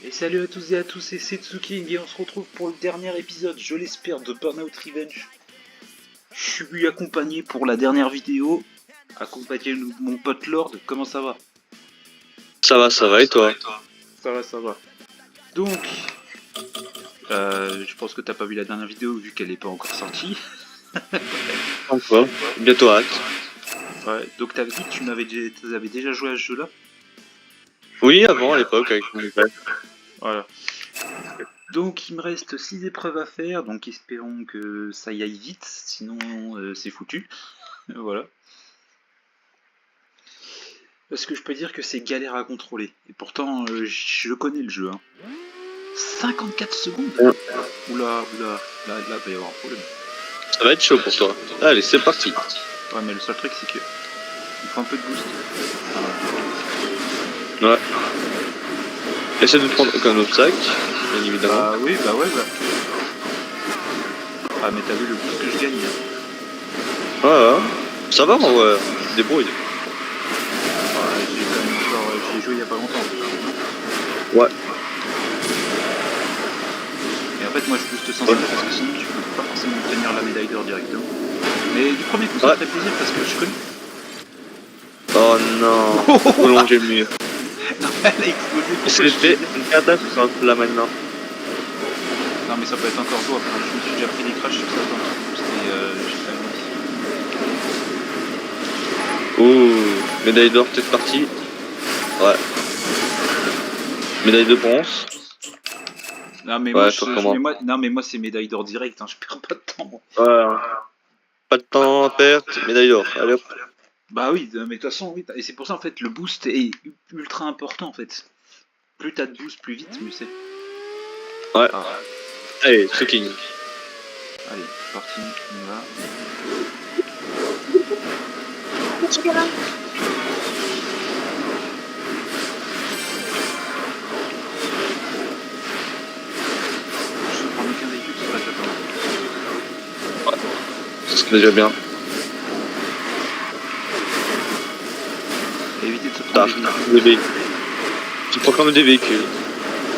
Et salut à tous et à tous, c'est Setsuking et on se retrouve pour le dernier épisode, je l'espère, de Burnout Revenge. Je suis accompagné pour la dernière vidéo, accompagné de mon pote Lord, comment ça va? Ça va, et toi? Ça va. Donc, je pense que t'as pas vu la dernière vidéo vu qu'elle n'est pas encore sortie. Encore. Bientôt hâte. Ouais, donc t'avais dit que tu avais déjà joué à ce jeu-là? Oui, avant, à l'époque, avec mon père. Voilà. Donc il me reste 6 épreuves à faire, donc espérons que ça y aille vite, sinon c'est foutu. Voilà. Parce que je peux dire que c'est galère à contrôler. Et pourtant, je connais le jeu. Hein. 54 secondes Ouais. Oula, là, il va y avoir un problème. Ça va être chaud pour toi. Allez, c'est parti. Ouais, mais le seul truc, c'est que il faut un peu de boost. Ouais. Essaie de prendre aucun autre sac, bien évidemment. Bah oui, bah ouais, bah. Ah, mais t'as vu le boost que je gagne. Hein. Ouais. Ça va, moi, ouais. Débrouille. Ouais, j'ai quand même encore. J'y ai joué il y a pas longtemps. Ouais. Et en fait, moi je booste sans arrêt parce que sinon tu peux pas forcément obtenir la médaille d'or directement. Mais du premier coup, ça me ferait plaisir parce que je connais. Oh non. Prolonger le mur. Elle a explosé. C'était une catastrophe là maintenant. Non, mais ça peut être encore jouable. Je me suis déjà pris des crashs sur certains trucs. J'ai pas vu. Ouh. Médaille d'or, peut-être partie. Ouais. Médaille de bronze. Non, mais Ouais, moi c'est médaille d'or direct. Hein, je perds pas de temps. Moi. Ouais. Pas de temps à perdre. Médaille d'or. Allez hop. Bah oui, mais de toute façon, oui. Et c'est pour ça en fait, le boost est ultra important en fait. Plus t'as de boost, plus vite, mieux c'est. Ouais. Ah. Allez, Tsuking. Allez, c'est parti, on y va. Je prends aucun véhicule, c'est pas déjà pas mal. Ça serait déjà bien. Éviter de se prendre Des véhicules. Tu prends quand même des véhicules.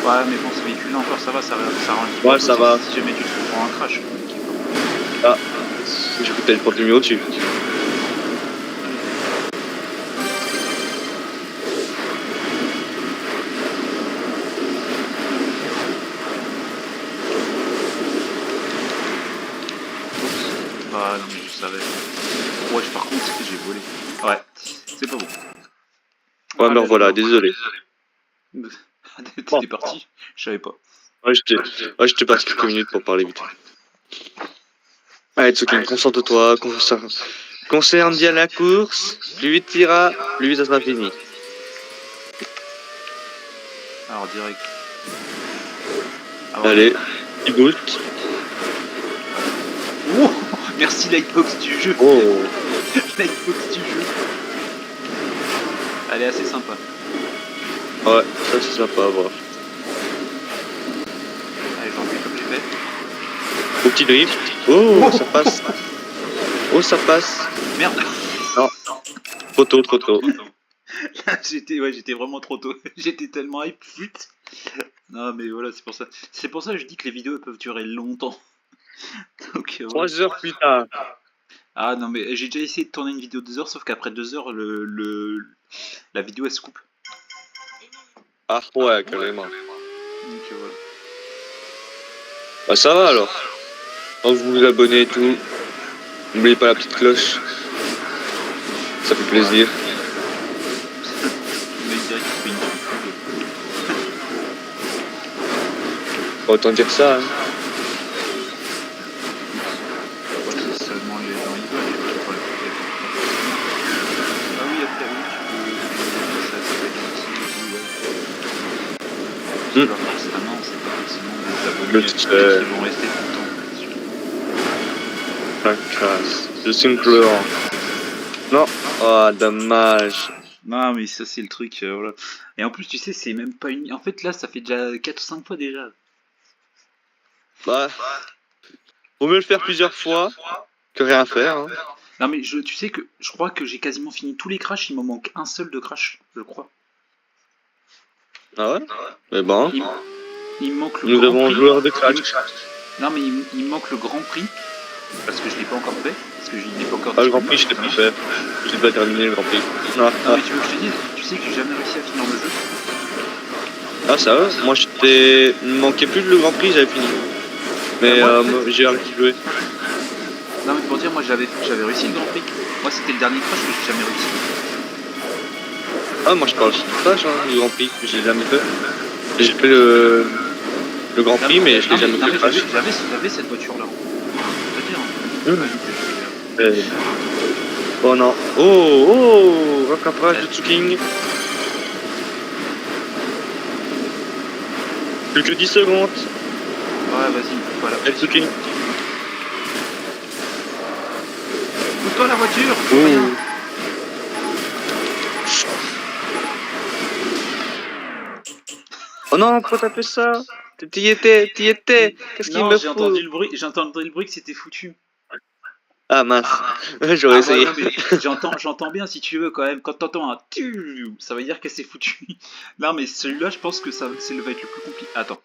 Ouais, mais bon, ce véhicule là encore ça va, ça rend. Ouais, ça va. Si jamais tu te prends un crash. Ah, du coup t'as le porte numéro dessus. Ah non, mais je savais. Ouais, par contre, j'ai volé. Ouais, c'est pas bon. Ouais, mais voilà, désolé. T'étais parti? Je savais pas. Ouais, j'étais parti quelques minutes pour parler vite. Allez, Tsuking, concentre-toi, concerne bien la course. Plus vite t'iras, plus vite ça sera fini. Alors, direct. Allez, il boost. Oh, merci Lightbox du jeu. Oh. Lightbox du jeu. Elle est assez sympa. Ouais, ça c'est sympa à voir. Allez, j'en fais comme j'ai fait. Au petit drift. Oh, ça passe. Oh, ça passe. Merde. Non. Trop tôt. Là, j'étais vraiment trop tôt. J'étais tellement hype. Flûte. Non, mais voilà, c'est pour ça. C'est pour ça que je dis que les vidéos peuvent durer longtemps. Donc, 3 heures plus tard. Ah non, mais j'ai déjà essayé de tourner une vidéo de 2 heures, sauf qu'après 2 heures, la vidéo elle se coupe. Ah ouais, carrément. Donc voilà. Bah ça va alors. Quand vous vous abonnez et tout, n'oubliez pas la petite cloche. Ça fait plaisir. Mais il dirait qu'il fait une pub. Autant dire ça. Hein. C'est seulement les gens ils veulent, je sais pas le problème. Ah oui, après oui, ça peut être utile et tout, ouais. Pas forcément, c'est pas forcément des abonnés qui vont rester tout le temps. La classe. Je suis une pleurant. Non. Oh, dommage. Non, mais ça c'est le truc, voilà. Et en plus, tu sais, c'est même pas une. En fait, là, ça fait déjà 4 ou 5 fois déjà. Bah. Vaut mieux le faire plusieurs fois que rien faire. Hein. Non, mais tu sais que je crois que j'ai quasiment fini tous les crashs, il m'en manque un seul de crash, je crois. Ah ouais? Mais bon, Il me manque le nous Grand avons un Prix. joueur de crash. Non, mais il me manque le Grand Prix. Parce que je l'ai pas encore fait. Parce que je l'ai pas encore Ah, le Grand Prix, disponible. je l'ai pas fait. Je l'ai pas terminé, le Grand Prix. Ah, Non, ah. mais tu veux que je te dise, tu sais que j'ai jamais réussi à finir le jeu. Ah, ça va? Moi, j'étais. Il me manquait plus de le Grand Prix, j'avais fini. Mais Bah, moi, en fait, j'ai arrêté de jouer. non, mais pour dire, moi j'avais réussi le Grand Prix. Moi, c'était le dernier crash que j'ai jamais réussi. Ah, moi, je parle aussi de crash, hein, du Grand Prix. Je l'ai jamais fait. J'ai fait le Grand Prix, mais je l'ai jamais fait le crash. J'avais cette voiture-là. Je peux te dire. Hein. Mmh. Ouais, que Oh non. Oh, rattrapage de Tsuking. Plus que 10 secondes. ouais, vas-y, faut pas la Et Tsuking. Pousse-toi la voiture. Oh. Rien. Oh non, pourquoi t'as fait ça? T'y étais. Qu'est-ce qu'il Non, me j'ai faut? entendu le bruit que c'était foutu. Ah mince, j'aurais Ah essayé. ouais, non, mais j'entends bien si tu veux quand même. Quand t'entends un tu, ça veut dire que c'est foutu. Non, mais celui-là, je pense que ça va être le plus compliqué. Attends.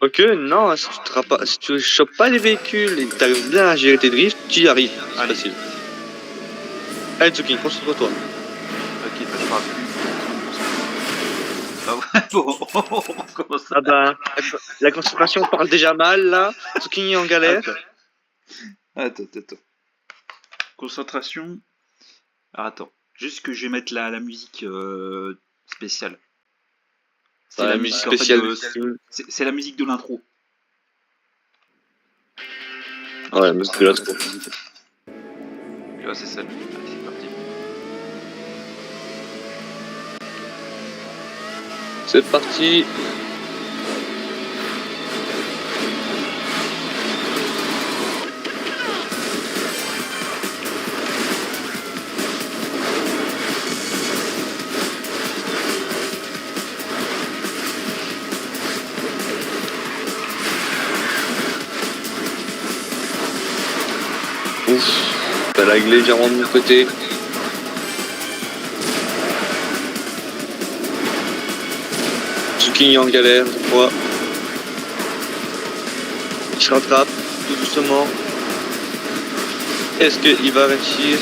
Ok, non, si tu chopes pas les véhicules et que t'arrives bien à gérer tes drifts, tu y arrives. C'est Allez. facile. Allez Tsuking, concentre-toi. Ok, bah, je parle plus. Ah ouais, bon, comment ça? Ah bah, la concentration parle déjà mal là. Tsuking est en galère. Attends. Concentration. Ah, attends. Juste que je vais mettre la musique spéciale. C'est Bah, la la musique musique en fait spéciale. c'est la musique de l'intro. Ouais, la musique de l'intro. Ouais, c'est celle. Allez, c'est parti. C'est parti. Ouf, ça lag légèrement de mon côté. Tsuking est en galère, je crois. Il se rattrape tout doucement. Est-ce qu'il va réussir?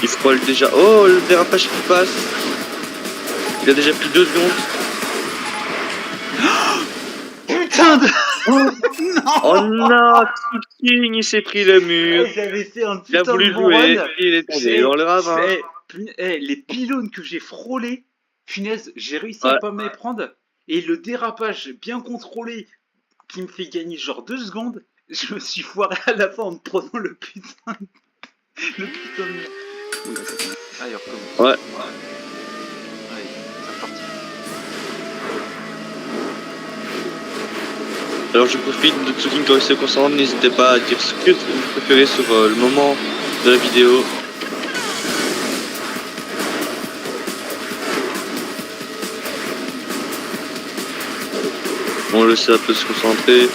Il frôle déjà. Oh, le dérapage qui passe. Il a déjà pris 2 secondes. Putain de... Oh non, Tsuking, il s'est pris le mur. J'avais fait un Il a putain voulu de bon jouer, run. il est tombé dans le ravin. Les pylônes que j'ai frôlés, punaise, j'ai réussi à Ouais. pas me les prendre. Et le dérapage bien contrôlé qui me fait gagner genre 2 secondes, je me suis foiré à la fin en me prenant le putain de... Oui, allez, on recommence. Ouais. Allez, c'est reparti. Alors je profite de Tsuking quand il se concentre, n'hésitez pas à dire ce que vous préférez sur le moment de la vidéo. On le sait, un peu se concentrer.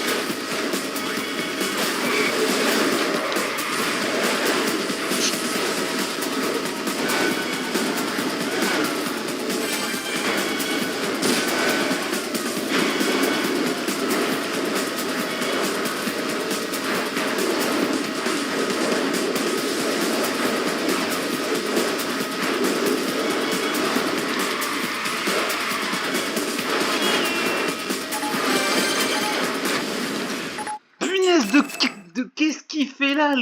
Punaise de qu'est-ce qu'il fait là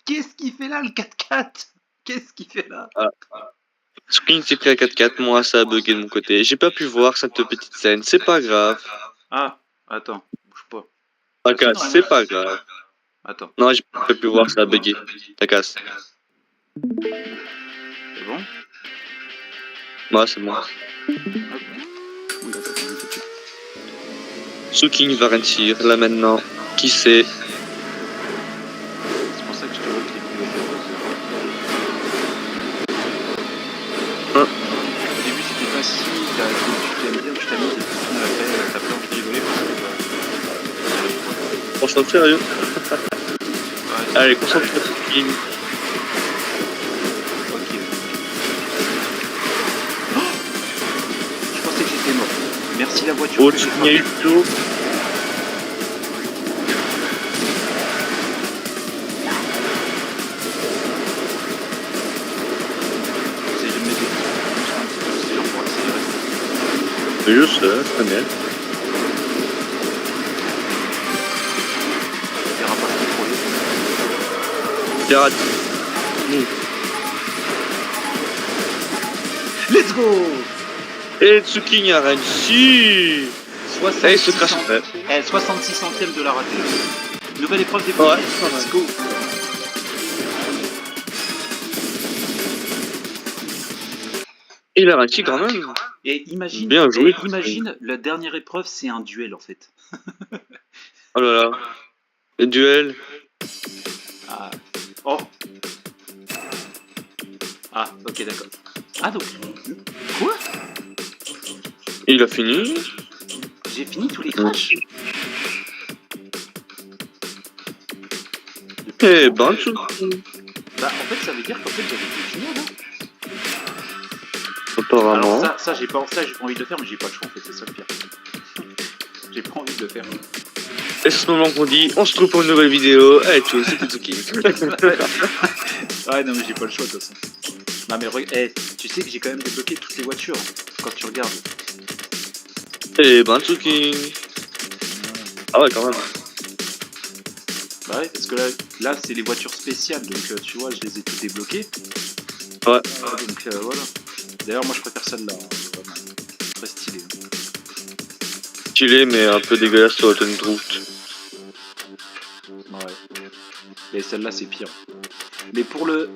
Qu'est-ce qu'il fait là le 4x4? Qu'est-ce qu'il fait là? Tsuking s'est pris à 4-4, moi ça a bugué de mon côté. J'ai pas pu voir cette petite scène, c'est pas grave. Ah, attends, bouge pas. Ta casse, c'est pas grave. Attends, Non, j'ai pas pu voir, ça a bugué. Ta casse. c'est bon? Moi, c'est bon. Tsuking va réussir, là maintenant. Qui sait? C'est pour ça que je te vois que les pilotes de Hein? Au début c'était facile, tu t'aimes bien, tu t'amuses, et puis au final après t'as plus envie de rigoler parce que Franchement, sérieux? ouais, Allez, concentre-toi, Tsuking. ok, la voiture Oh, que j'ai il y a eu frappée. le tour. J'essaie de me mettre des petits un petit peu, c'est dur pour accélérer. Mais je sais, très bien. Dérapage contrôlé. Pirate. Let's go! Et Tsuking a réussi. Et il se crache après. 66 centièmes de la raclée. Nouvelle épreuve des Ouais, let's go! Il a réussi quand même. Et imagine, Bien joué. imagine, la dernière épreuve, c'est un duel en fait. Oh là là. Le duel. Ah. Oh. Ah, ok, d'accord. Ah donc, quoi? Il a fini. J'ai fini tous les crashs. Eh ben, Tsuking. Bah en fait ça veut dire qu'en fait j'avais tout fini là. Apparemment. Alors ça j'ai pas envie de le faire mais j'ai pas le choix en fait, c'est ça le pire. J'ai pas envie de le faire. Et c'est ce moment qu'on dit, on se trouve pour une nouvelle vidéo. Eh, tu c'était Tsuking. Ouais non mais j'ai pas le choix de toute façon. Non mais regarde, tu sais que j'ai quand même débloqué toutes les voitures quand tu regardes. Eh ben, Tsuking. Ah ouais, quand même. Bah ouais parce que là c'est les voitures spéciales donc tu vois je les ai toutes débloquées. Ouais. Donc voilà. D'ailleurs moi je préfère celle-là, hein, vraiment. Très stylé. Stylé, mais un peu dégueulasse sur Autondroot. Ouais. Mais celle-là c'est pire. Mais pour le...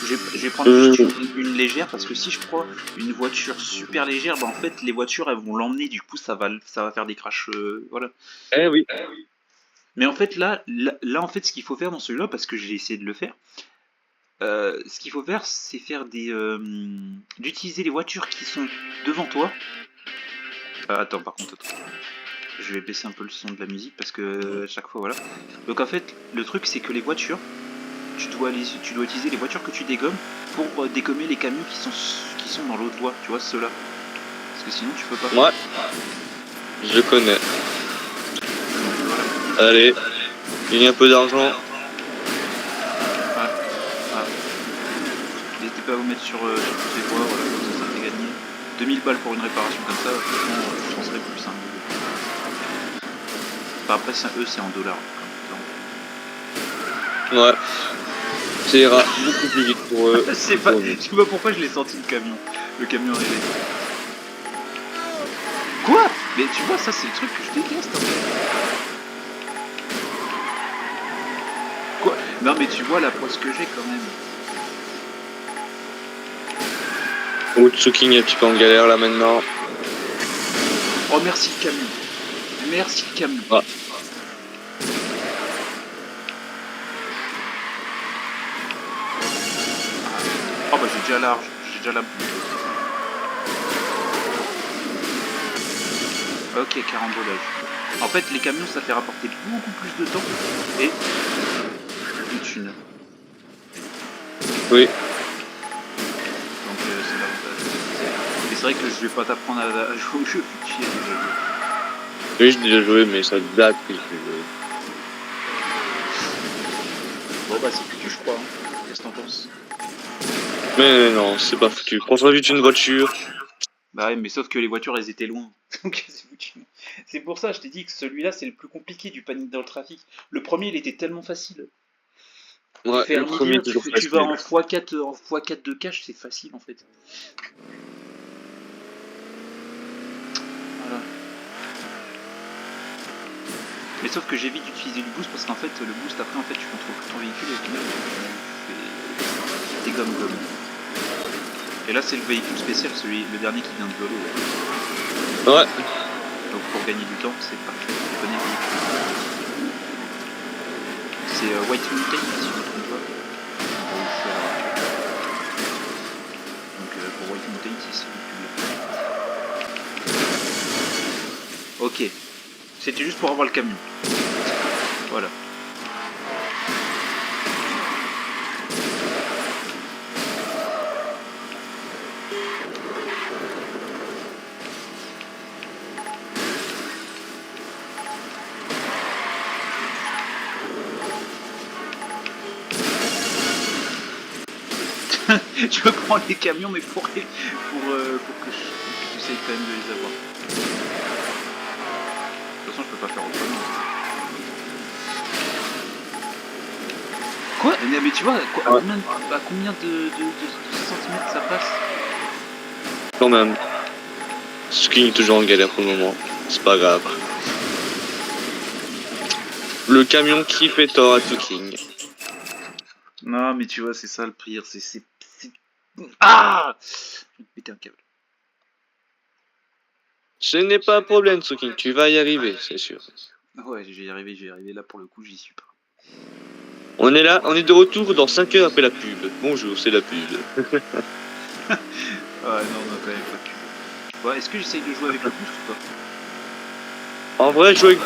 je vais prendre juste une légère parce que si je prends une voiture super légère, bah en fait les voitures elles vont l'emmener, du coup ça va faire des crashs, voilà. Eh oui. Mais en fait là en fait ce qu'il faut faire dans celui-là, parce que j'ai essayé de le faire, ce qu'il faut faire c'est faire des... d'utiliser les voitures qui sont devant toi. Attends par contre, attends. Je vais baisser un peu le son de la musique parce que à chaque fois voilà. Donc en fait le truc c'est que les voitures, tu dois utiliser les voitures que tu dégommes pour dégommer les camions qui sont dans l'autre voie, tu vois ceux-là. Parce que sinon tu peux pas. Ouais. Je connais. Allez. Il y a un peu d'argent. N'hésitez pas à vous mettre sur toutes les voies, voilà, comme ça fait gagner. 2000 balles pour une réparation comme ça, franchement, je penserais plus. Hein. Enfin, après, eux, c'est en dollars. Ouais. Ça ira beaucoup plus vite pour eux. Je sais pas pourquoi je l'ai senti le camion. Le camion arrivé. Quoi? Mais tu vois, ça c'est le truc que je déteste en fait. Quoi? Non mais tu vois la poisse que j'ai quand même. Oh, Tsuking est un petit peu en galère là maintenant. Oh merci le camion. Merci le camion. Ah. Oh bah j'ai déjà large, j'ai déjà la... Ok, carambolage. En fait les camions ça fait rapporter beaucoup plus de temps et de thunes. Oui. Donc c'est l'avantage. Mais c'est vrai que je vais pas t'apprendre à jouer au jeu vu que tu y as déjà joué. Oui, j'ai déjà joué, mais ça date que je l'ai joué. Bon bah c'est foutu je crois. Hein. Qu'est-ce que t'en penses? Mais non, c'est pas foutu. Prends-toi vite une voiture. Bah ouais mais sauf que les voitures elles étaient loin. Donc c'est foutu. C'est pour ça je t'ai dit que celui-là c'est le plus compliqué du panique dans le trafic. Le premier il était tellement facile. Ouais, Tu fais le un premier milieu, est toujours tu vas facile. en x4 de cash, c'est facile en fait. Voilà. Mais sauf que j'évite d'utiliser du boost parce qu'en fait le boost après en fait tu contrôles ton véhicule et au final tu fais des gomme. Et là c'est le véhicule spécial, le dernier qui vient de voler. Ouais. Donc pour gagner du temps c'est parfait. Prenez le véhicule. C'est White Mountain si je ne me trompe pas. Donc pour White Mountain c'est ce véhicule là. Ok. C'était juste pour avoir le camion. Voilà. Je prends les camions mais pour que j'essaye quand même de les avoir. De toute façon je peux pas faire autrement. Quoi? Mais tu vois, à combien de centimètres ça passe? Quand même. Tsuking est toujours en galère pour le moment. C'est pas grave. Le camion qui fait tort à Tsuking. Non mais tu vois c'est ça le pire, c'est... Ah! Je vais te péter un câble. Ce n'est pas un problème, Tsuking. Tu vas y arriver, c'est sûr. Ouais, je vais y arriver. Là, pour le coup, j'y suis pas. On est là, on est de retour dans 5 heures après la pub. Bonjour, c'est la pub. Ah non, on a quand même pas de cul. Bon, est-ce que j'essaye de jouer avec le boost ou pas? En vrai, jouer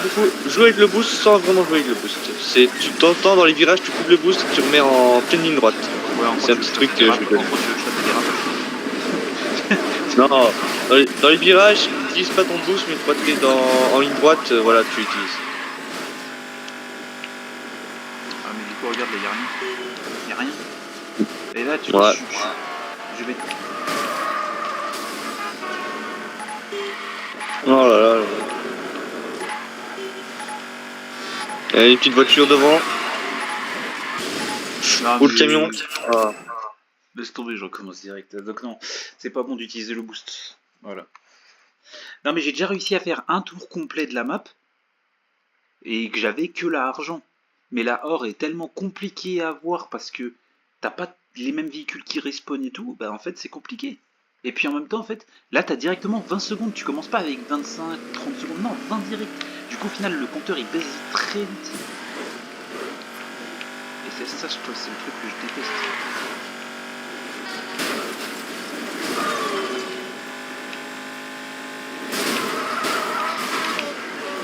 avec le boost sans vraiment jouer avec le boost. C'est, tu t'entends dans les virages, tu coupes le boost et tu remets en pleine ligne droite. Ouais, c'est un petit truc que je vais donner. Non, dans les virages, utilise pas ton boost, mais une fois que t'es en ligne droite, voilà, tu utilises. Ah, mais du coup, regarde, là, y'a rien. Et là, tu vois, je vais... Oh là là là. Il y a une petite voiture devant. Ou le camion. Ah. Laisse tomber, je recommence direct. Donc non, c'est pas bon d'utiliser le boost. Voilà. Non mais j'ai déjà réussi à faire un tour complet de la map. Et que j'avais que la argent. Mais la or est tellement compliquée à avoir parce que t'as pas les mêmes véhicules qui respawnent et tout. Bah en fait c'est compliqué. Et puis en même temps en fait, là t'as directement 20 secondes. Tu commences pas avec 25, 30 secondes. Non, 20 direct. Du coup au final le compteur il baisse très vite. Et c'est ça, je trouve, c'est le truc que je déteste.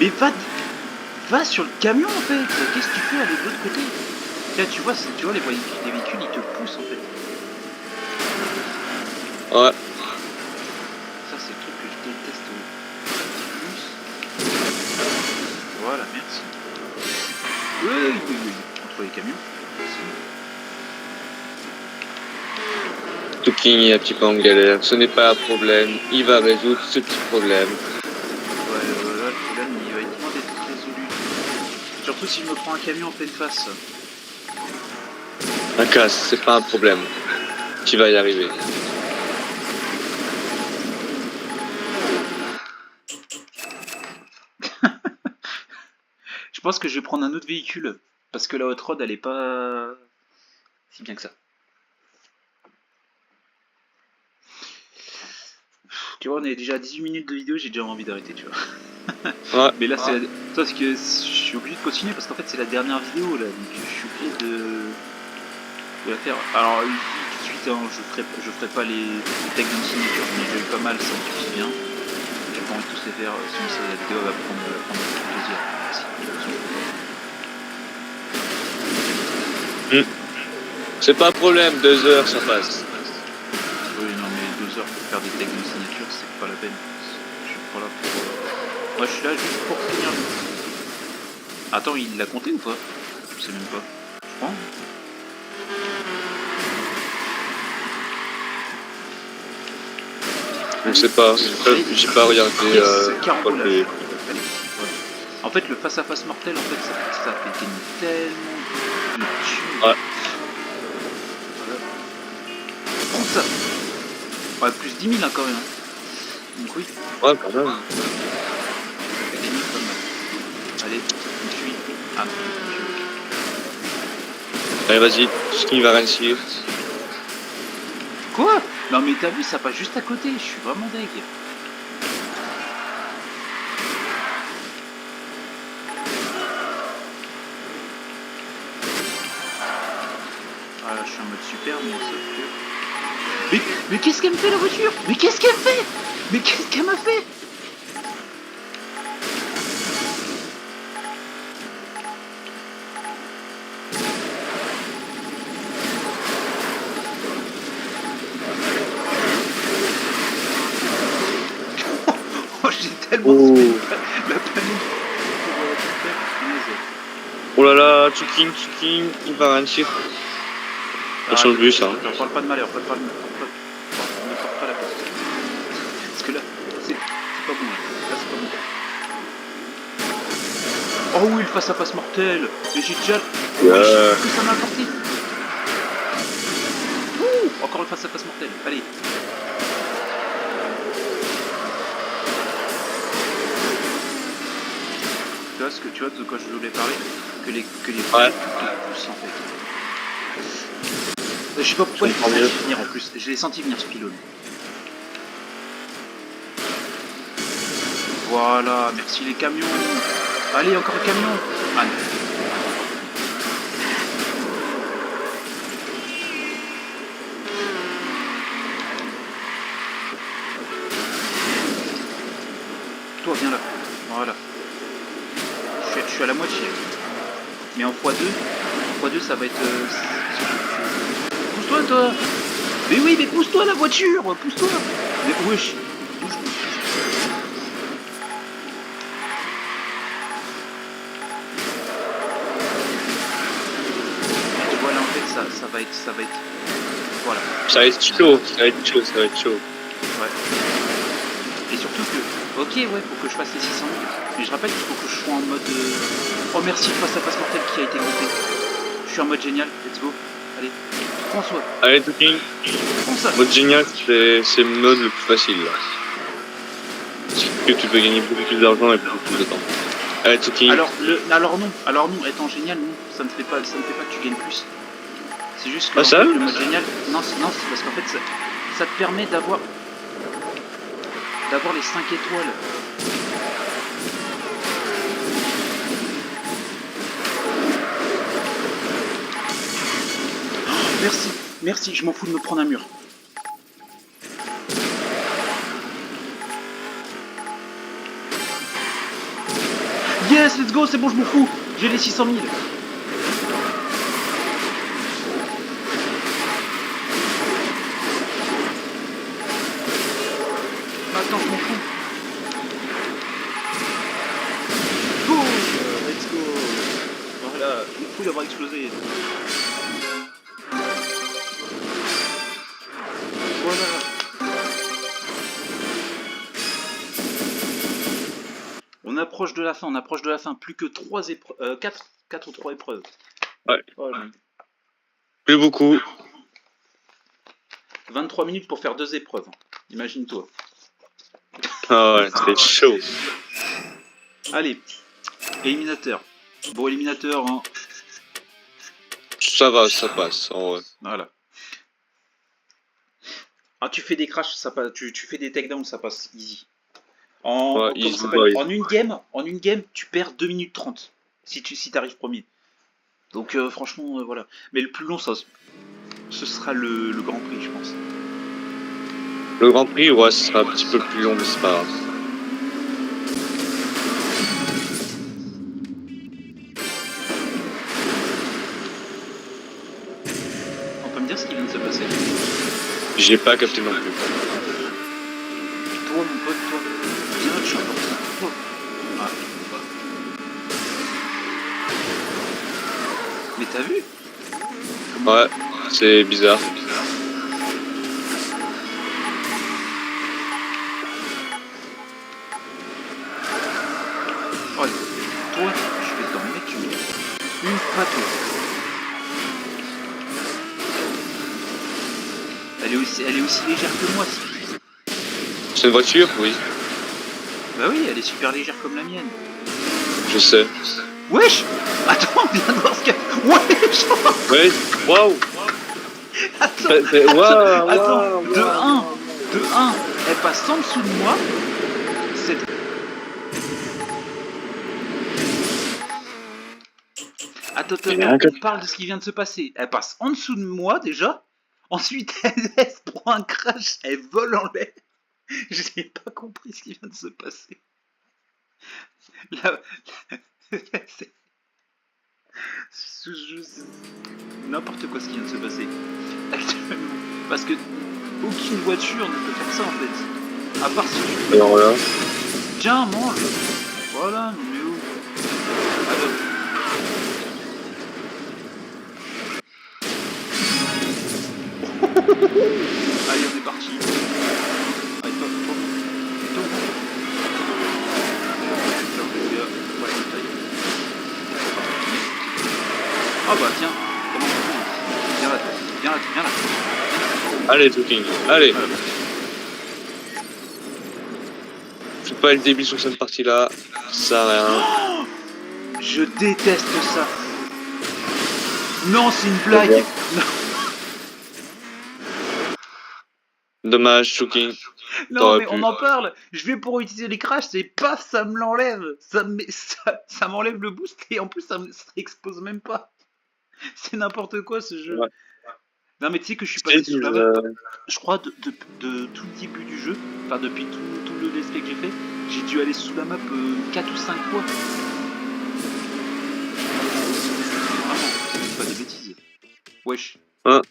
Mais va sur le camion en fait. Qu'est-ce que tu fais aller de l'autre côté? Là tu vois les véhicules ils te poussent en fait. Ouais. Ça c'est le truc que je déteste le plus. Voilà, merci. Oui. Entre les camions. Tsuking est un petit peu en galère, ce n'est pas un problème, il va résoudre ce petit problème. Ouais, là le problème il va être loin d'être résolu. Surtout si je me prends un camion en pleine face. Un casse, c'est pas un problème. Tu vas y arriver. Je pense que je vais prendre un autre véhicule. Parce que la hot rod elle est pas si bien que ça. Tu vois, on est déjà à 18 minutes de vidéo, j'ai déjà envie d'arrêter, tu vois. Ouais. Mais là, c'est parce que je suis obligé de continuer parce qu'en fait, c'est la dernière vidéo là, donc je suis obligé de la faire. Alors, tout de suite, hein, je ferai pas les tags de signature, j'en ai déjà eu pas mal, ça me suffit bien. J'ai pas envie de tous les faire, sinon la vidéo va prendre beaucoup de plaisir. C'est pas un problème, 2 heures ça passe. Oui, non, mais 2 heures pour faire des tags de signature, c'est pas la peine. Je suis pas là pour. Moi, je suis là juste pour finir. Attends, il l'a compté ou pas? Je sais même pas. Je crois. Je sais pas, j'ai pas regardé. En fait, le face-à-face mortel, en fait, ça fait tellement de thunes. Ouais. Voilà. Prends ça. Ouais, plus 10 000 hein, quand même. Donc oui. Ouais, quand même. Allez, je me suis. Ah non. Allez, vas-y, ce qui va réussir. Quoi? Non mais t'as vu, ça passe juste à côté, je suis vraiment deg. Ah là, je suis en mode super, mais sauf que... Mais qu'est-ce qu'elle me fait la voiture? Mais qu'est-ce qu'elle me fait? Mais qu'est-ce qu'elle m'a fait? J'ai tellement la panique. Oh là là, Tsuking, il va réussir. Attention le bus, hein. On parle pas de malheur, ne porte pas la poste. Parce que là, c'est pas bon. Là, c'est pas bon. Oh oui, le face-à-face mortel. Mais j'ai déjà... que ça m'a apporté. Ouh, encore le face-à-face mortel. Allez. Tu vois de quoi je voulais parler, que les pouces en fait. Je sais pas pourquoi je les ai senti venir en plus. Je l'ai senti venir ce pylône. Voilà, merci les camions. Allez, encore un camion. Ah non. Toi, viens là. Voilà. Je suis à la moitié. Mais en x2 ça va être... Pousse-toi toi. Mais oui, mais pousse-toi la voiture. Pousse-toi. Mais wesh. Tu vois là en fait ça va être... Voilà. Ça va être chaud, ça va être chaud. Ouais. Et surtout que... Ok, ouais, faut que je fasse les 600 000. Mais je rappelle qu'il faut que je sois en mode... Oh merci, le face-à-face mortel qui a été monté. Je suis en mode génial, let's go. Allez, François. Allez, Tooking. Prends ça. Mode génial, c'est le mode le plus facile là. Parce que tu peux gagner beaucoup plus d'argent et beaucoup plus de temps. Allez, Tooking. Alors non, étant génial, non, ça ne fait pas que tu gagnes plus. C'est juste que ah, ça le mode génial... Non, c'est parce qu'en fait, ça te permet d'avoir les 5 étoiles. Merci, je m'en fous de me prendre un mur. Yes, let's go, c'est bon, je m'en fous. J'ai les 600 000. Attends, je m'en fous. Boum, let's go. Voilà, je m'en fous d'avoir explosé. Voilà. On approche de la fin, plus que 3 épreuves, 4 ou 3 épreuves. Ouais. Voilà. Plus beaucoup. 23 minutes pour faire 2 épreuves. Imagine-toi. Ah ouais, c'était chaud. Allez, éliminateur. Bon, éliminateur, hein. Ça va, ça passe, en vrai. Voilà. Ah, tu fais des crashs, ça passe. Tu fais des takedowns, ça passe easy. En une game, tu perds 2 minutes 30 si t'arrives premier. Donc franchement, voilà. Mais le plus long, ce sera le Grand Prix, je pense. Le Grand Prix, ouais, ce sera un petit peu plus long, mais c'est pas grave. On peut me dire ce qui vient de se passer? J'ai pas capté non plus. Toi, mon pote, toi. Viens, je suis important. Toi. Ah. Mais t'as vu? Ouais, c'est bizarre. Oh, toi, je vais t'en mettre une pâteau. Elle est aussi légère que moi. C'est une voiture? Oui. Bah oui, elle est super légère comme la mienne. Je sais. Wesh! Attends, viens voir ce qu'il y a. Wesh! Ouais, waouh! Attends, de 1, elle passe en dessous de moi. Attends, on parle de ce qui vient de se passer. Elle passe en dessous de moi déjà. Ensuite, elle se prend un crash, elle vole en l'air. Je n'ai pas compris ce qui vient de se passer. Là, n'importe quoi ce qui vient de se passer actuellement. Parce que aucune voiture ne peut faire ça en fait. À part celui. Alors là. Tiens, mange. Voilà, non mais où? Alors. Allez, on est parti. Allez, toi. Ah bah tiens, comment on fait? Viens là. Allez, Tsuking, allez. Fais pas le débile sur cette partie-là, ça sert à rien. Je déteste ça. Non, c'est une blague. Ouais. Non, Dommage, Tsuking. non, mais on en parle. Je vais pour utiliser les crashs et paf, ça me l'enlève. Ça m'enlève le boost et en plus ça expose même pas. C'est n'importe quoi ce jeu. Ouais. Non mais tu sais que je suis passé sous la map, Euh, je crois de tout le début du jeu, enfin depuis tout le let's play que j'ai fait, j'ai dû aller sous la map 4 ou 5 fois. Vraiment, c'est pas des bêtises. Wesh. Hein.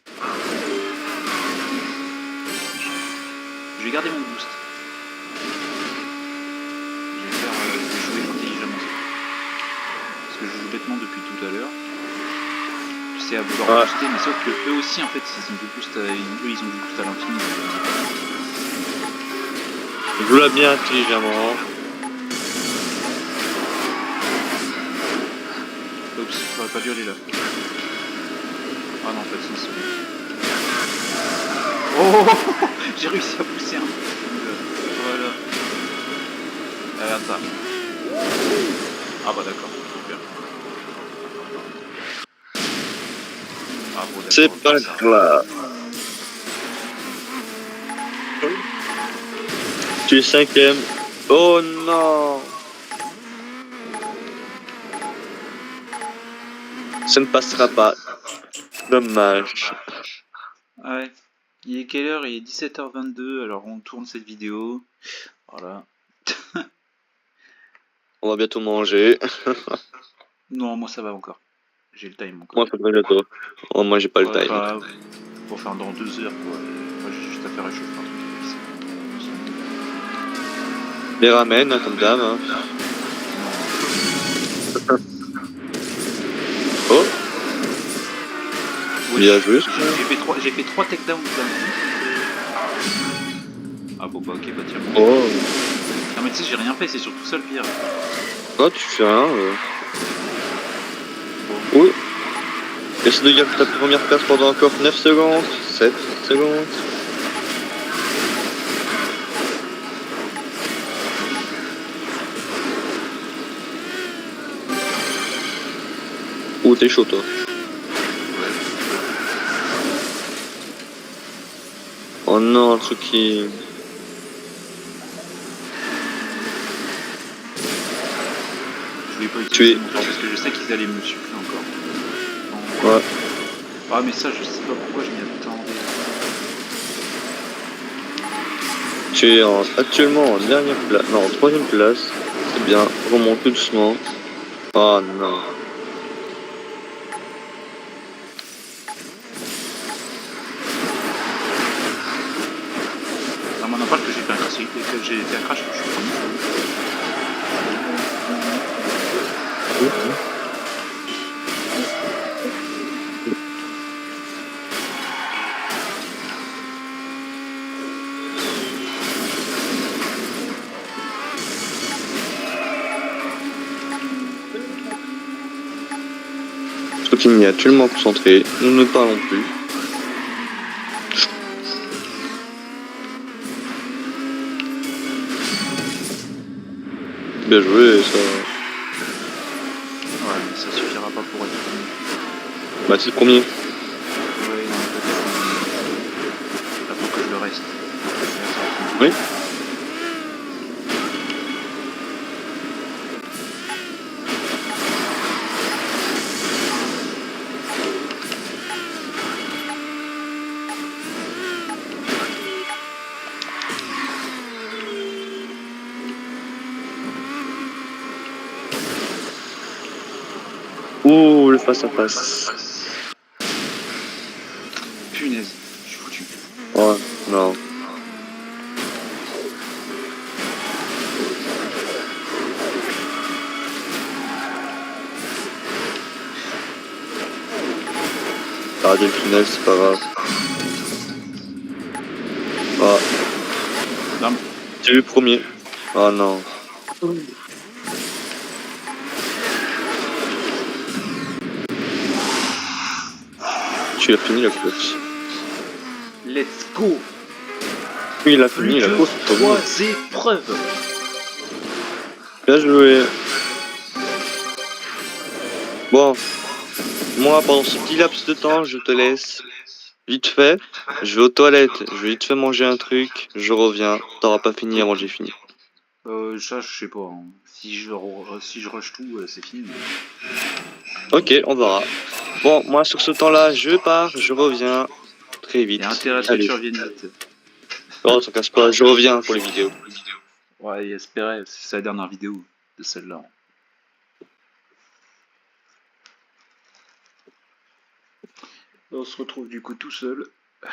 Je vais garder mon boost. Je vais jouer intelligemment. Parce que je joue bêtement depuis tout à l'heure. C'est à vouloir booster, mais sauf que eux aussi en fait ils ont du boost à l'infini. Joue-la bien intelligemment. Oups, j'aurais pas dû aller là. Ah non en fait c'est celui. Oh j'ai réussi à pousser un peu. Voilà. Regarde ça. Ah bah d'accord, super. Ah bon, d'accord, C'est pas grave. Tu es 5ème. Oh non. Ça ne passera pas. Dommage. Ouais. Il est quelle heure? Il est 17h22, alors on tourne cette vidéo. Voilà. On va bientôt manger. Non, moi ça va encore. J'ai le time encore. Moi, ça devrait bientôt. Oh, moi, j'ai pas le Ouais, time. bah, pour faire dans 2 heures quoi. Moi j'ai juste à faire réchauffer un truc. Les ramènes, hein, comme d'hab. Hein. Oh. Oui, Bien joué. j'ai fait 3 takedowns d'un coup. Ah bon bah ok bah tiens. Oh. Non mais tu sais j'ai rien fait, c'est surtout ça le pire. Oh, tu fais rien. Oui. Essaie de garder ta première place pendant encore 9 secondes. 7 secondes. Ouh, t'es chaud, toi. Oh non, un truc qui... Je vais pas utiliser mon tour parce que je sais qu'ils allaient me suppléer encore. Ouais. Ah mais ça je sais pas pourquoi je m'y attendais. Tu es actuellement en dernière place, non, en 3ème place. C'est bien, remonte tout doucement. Oh non. Non mais on en parle que j'ai fait un crash, que j'ai fait un crash quand je suis premier. Sophie est actuellement concentré, nous ne parlons plus. Bien joué, ça. Ouais mais ça suffira pas pour être premier. Bah c'est le premier. Ouais non peut-être. Là faut que je le reste. Oui. Ouh, le face à face. Punaise, je suis foutu. Oh non. T'as raté le tunnel, c'est pas grave. Ah, Non, j'ai eu premier. Oh non. Tu l'as fini la course. let's go. Oui, il a Plus fini la que course. T'as vu. 3 épreuves. Bien joué. Bon, moi pendant ce petit laps de temps, je te laisse. Vite fait, je vais aux toilettes, je vais vite fait manger un truc, je reviens. T'auras pas fini avant que j'ai fini. Ça, je sais pas. Hein. Si je rush tout, c'est fini. Ok, on verra. Bon, moi sur ce temps-là, je pars, je reviens très Il y vite. a intérêt à ce que Allez. tu reviennes vite. Oh, ça casse pas, je reviens pour les vidéos. Ouais, espérait, c'est la dernière vidéo de celle-là. On se retrouve du coup tout seul. On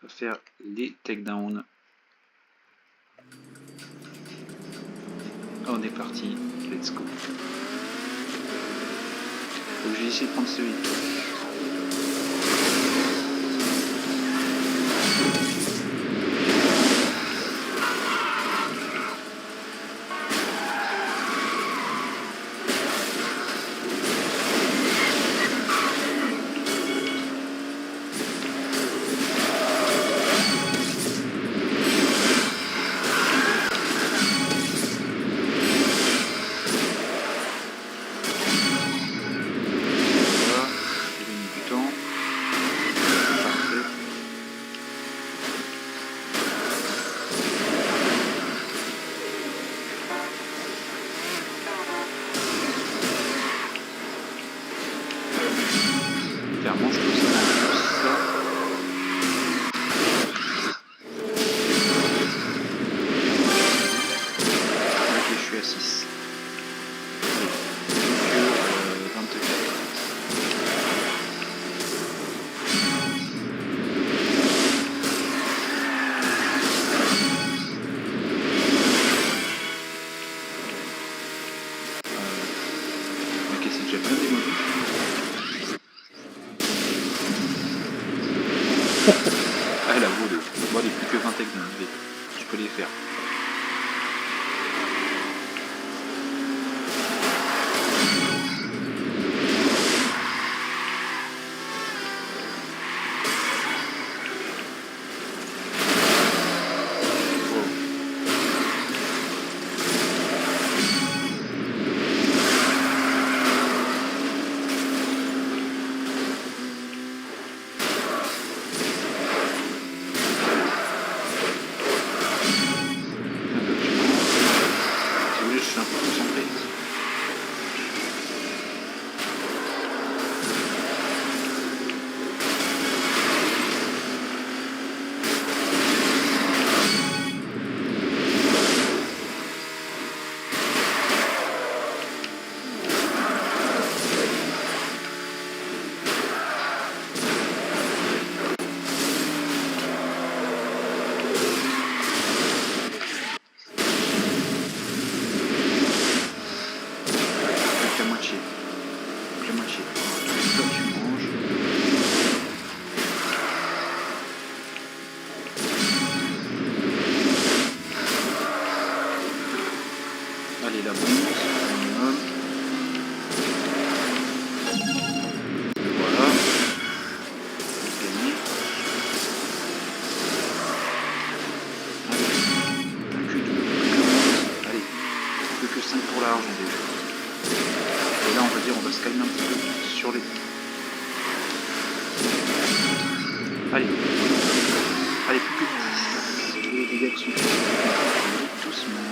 va faire les takedowns. On est parti, let's go. Donc je vais essayer de prendre celui. Clairement, je trouve ça. Ok, je suis à 6. Donc, 24. Ok, c'est déjà bien démodé. Ah, elle a volé. Bon, il n'y a plus que 20 takedowns. Tu peux les faire. Si vous voulez, je suis un peu concentré. Donc la moitié. Donc la moitié. Toi, tu manges. Allez, la bronze, minimum. Voilà. Gagné. Allez. Un cul de. Allez. Plus que 5 pour l'argent déjà. Et là, on va dire, on va se calmer un petit peu sur les. Allez. Allez, plus que 10. Les dégâts qui sont doucement.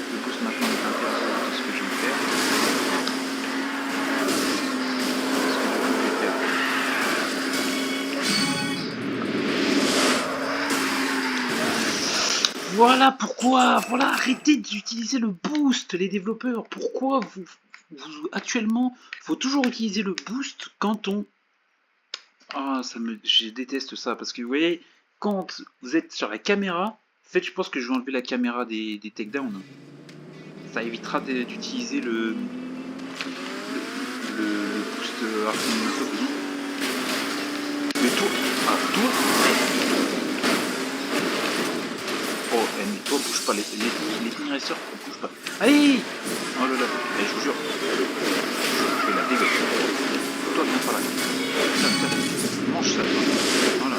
Le boost maintenant est intéressant de ce que je vais faire. Voilà pourquoi, voilà, arrêtez d'utiliser le boost, les développeurs. Pourquoi actuellement, faut toujours utiliser le boost quand on... Ah, je déteste ça, parce que vous voyez, quand vous êtes sur la caméra, en fait, je pense que je vais enlever la caméra des takedowns. Ça évitera d'utiliser le boost pas, les finisseurs, bouge pas. Allez. Oh là là, eh, je vous jure, je fais la dégâts. Toi, viens par là. Tiens, mange ça, toi. Voilà.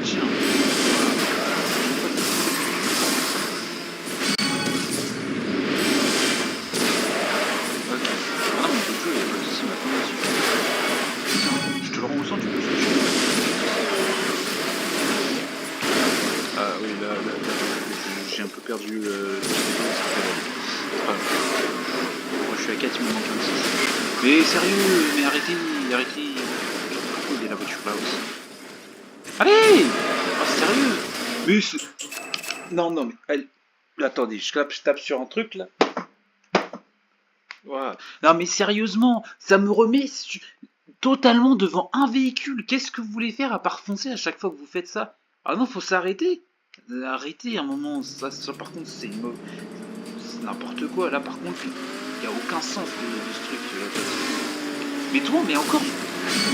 Tiens. Ok. Ah non, mais le jeu, il y a pas de soucis, maintenant, dessus. Tiens, je te le rends au centre, tu peux ce que tu veux. Ah oui, là, j'ai un peu perdu moi je suis à 4, il me manque un 6. Mais sérieux, mais arrêtez. Oh, il y a la voiture là aussi. Allez. Oh, sérieux. Mais non, mais allez. Attendez, je tape sur un truc là. Voilà. Non mais sérieusement, ça me remet totalement devant un véhicule. Qu'est-ce que vous voulez faire à part foncer à chaque fois que vous faites ça? Ah non, faut s'arrêter. Arrêtez un moment, ça par contre c'est n'importe quoi. Là par contre, il n'y a aucun sens de ce truc. Mais toi, mais encore,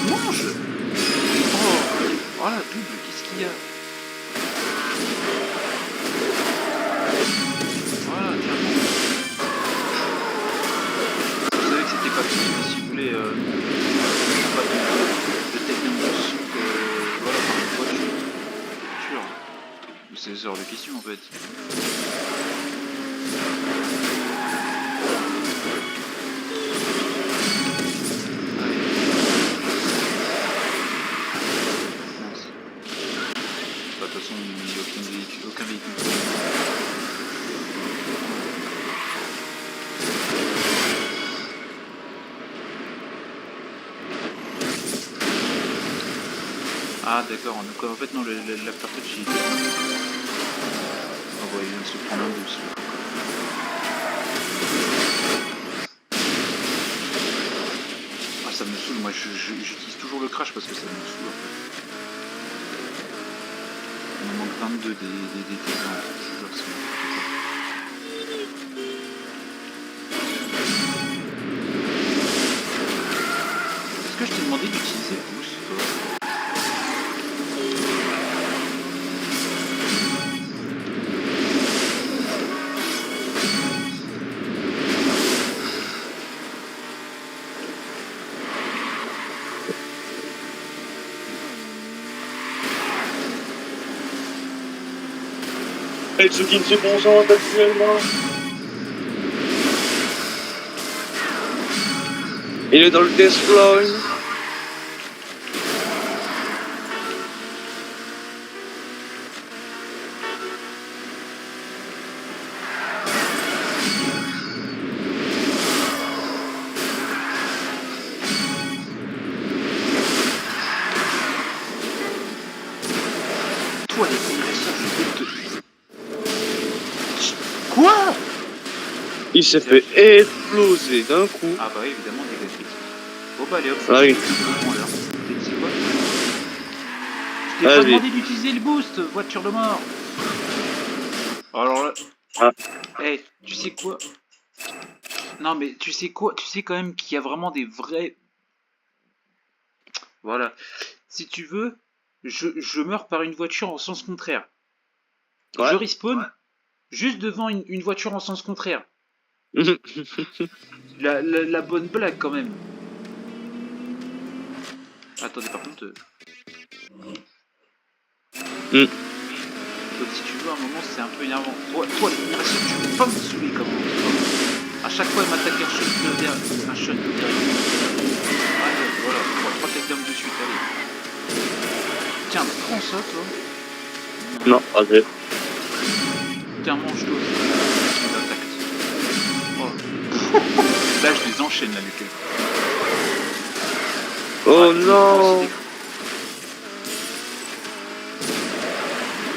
mange. Oh, voilà, double, qu'est-ce qu'il y a? Voilà, tiens, mange. Vous savez que c'était pas fini, mais si vous voulez pas de technique de soupe, voilà, par une voiture. C'est ce genre de question en fait. De toute façon, il n'y a aucun véhicule. Ah d'accord, donc en fait non, l'aftertouch il... Oh ouais, il vient de se prendre un boost. Ah ça me saoule, moi j'utilise toujours le crash parce que ça me saoule en fait. Il me manque 22 des T20, je jure, c'est Est-ce que je t'ai demandé d'utiliser le boost toi? Tsukin se concentre actuellement. Il est dans le test line. Toi les progresseurs, je vais te... Quoi? Il s'est fait exploser d'un coup. Ah bah oui, évidemment, des graphiques. Bon bah allez hop, Ah oui. C'est quoi? Je t'ai pas demandé d'utiliser le boost, voiture de mort. Alors là... Ah. Hey, tu sais quoi? Non mais tu sais quoi? Tu sais quand même qu'il y a vraiment des vrais... Voilà. Si tu veux, je meurs par une voiture en sens contraire. Ouais. Je respawn juste devant une voiture en sens contraire. la bonne blague quand même. Attendez, par contre... Donc si tu veux, à un moment, c'est un peu énervant. Toi, l'impression que tu veux pas me saouler comme ça. À chaque fois, elle m'attaque un shot de derrière. Allez, voilà, 3 takedowns de suite, allez. Tiens, prends ça, toi. Non, allez. Tiens, mange-toi aussi. Oh. Là, je les enchaîne, là, les gars. Oh non!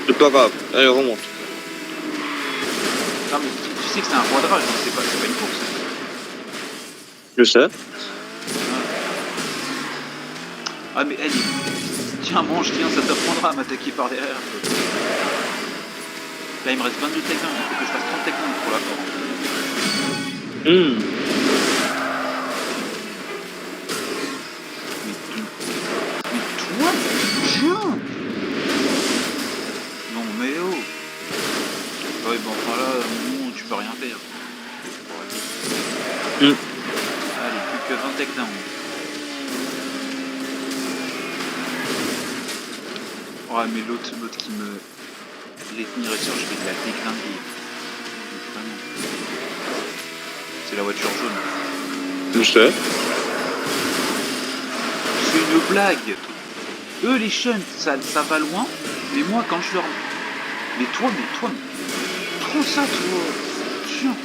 C'est pas grave, allez, remonte. Non, mais tu sais que c'est un roi de rage, hein, c'est pas une course. Je sais. Ah, mais elle, tiens, mange, tiens, ça t'apprendra à m'attaquer par derrière. Là, il me reste 22 takedowns, il faut que je fasse 30 takedowns pour la corde. Ouais, bon, enfin là, non, tu peux rien faire. Mm. Allez, plus que 20 takedowns. Ouais, mais l'autre qui me... Les tenir sur, je vais la déglinguer. Vraiment. C'est la voiture jaune. Je sais. C'est une blague. Eux, les shunts, ça va loin. Mais moi, quand je leur... Mais toi, trop ça, toi. Tiens.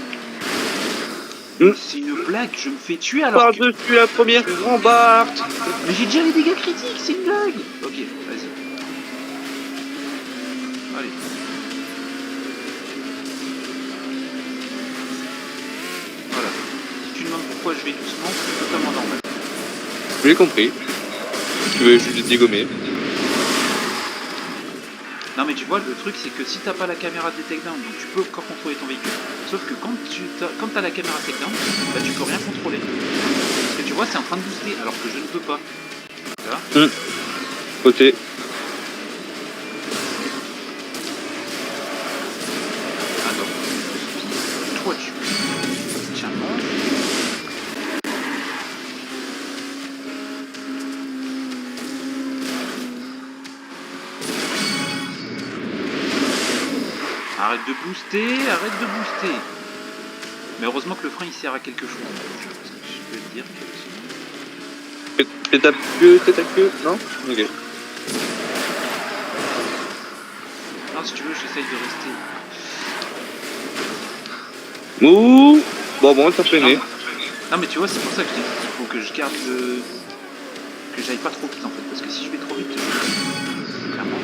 C'est une blague, je me fais tuer alors que... Par-dessus la première rambarde. Mais j'ai déjà les dégâts critiques, c'est une blague. Ok, vas-y. Allez. Voilà. Si tu demandes pourquoi je vais doucement, c'est totalement normal. J'ai compris. Tu veux juste dégommer. Non mais tu vois, le truc c'est que si t'as pas la caméra de takedown, donc tu peux encore contrôler ton véhicule. Sauf que quand t'as la caméra takedown, bah tu peux rien contrôler. Parce que tu vois, c'est en train de booster alors que je ne peux pas. Tu vois Côté. Attends. Toi tu... Tiens, mange. Arrête de booster, arrête de booster. Mais heureusement que le frein il sert à quelque chose. Parce que je peux te dire que... T'es ta queue, non? Ok. Non, si tu veux, j'essaye de rester. Ouh. Bon, t'as freiné. Non mais tu vois, c'est pour ça que je t'ai dit qu'il faut que je garde le... Que j'aille pas trop vite en fait. Parce que si je vais trop vite, clairement...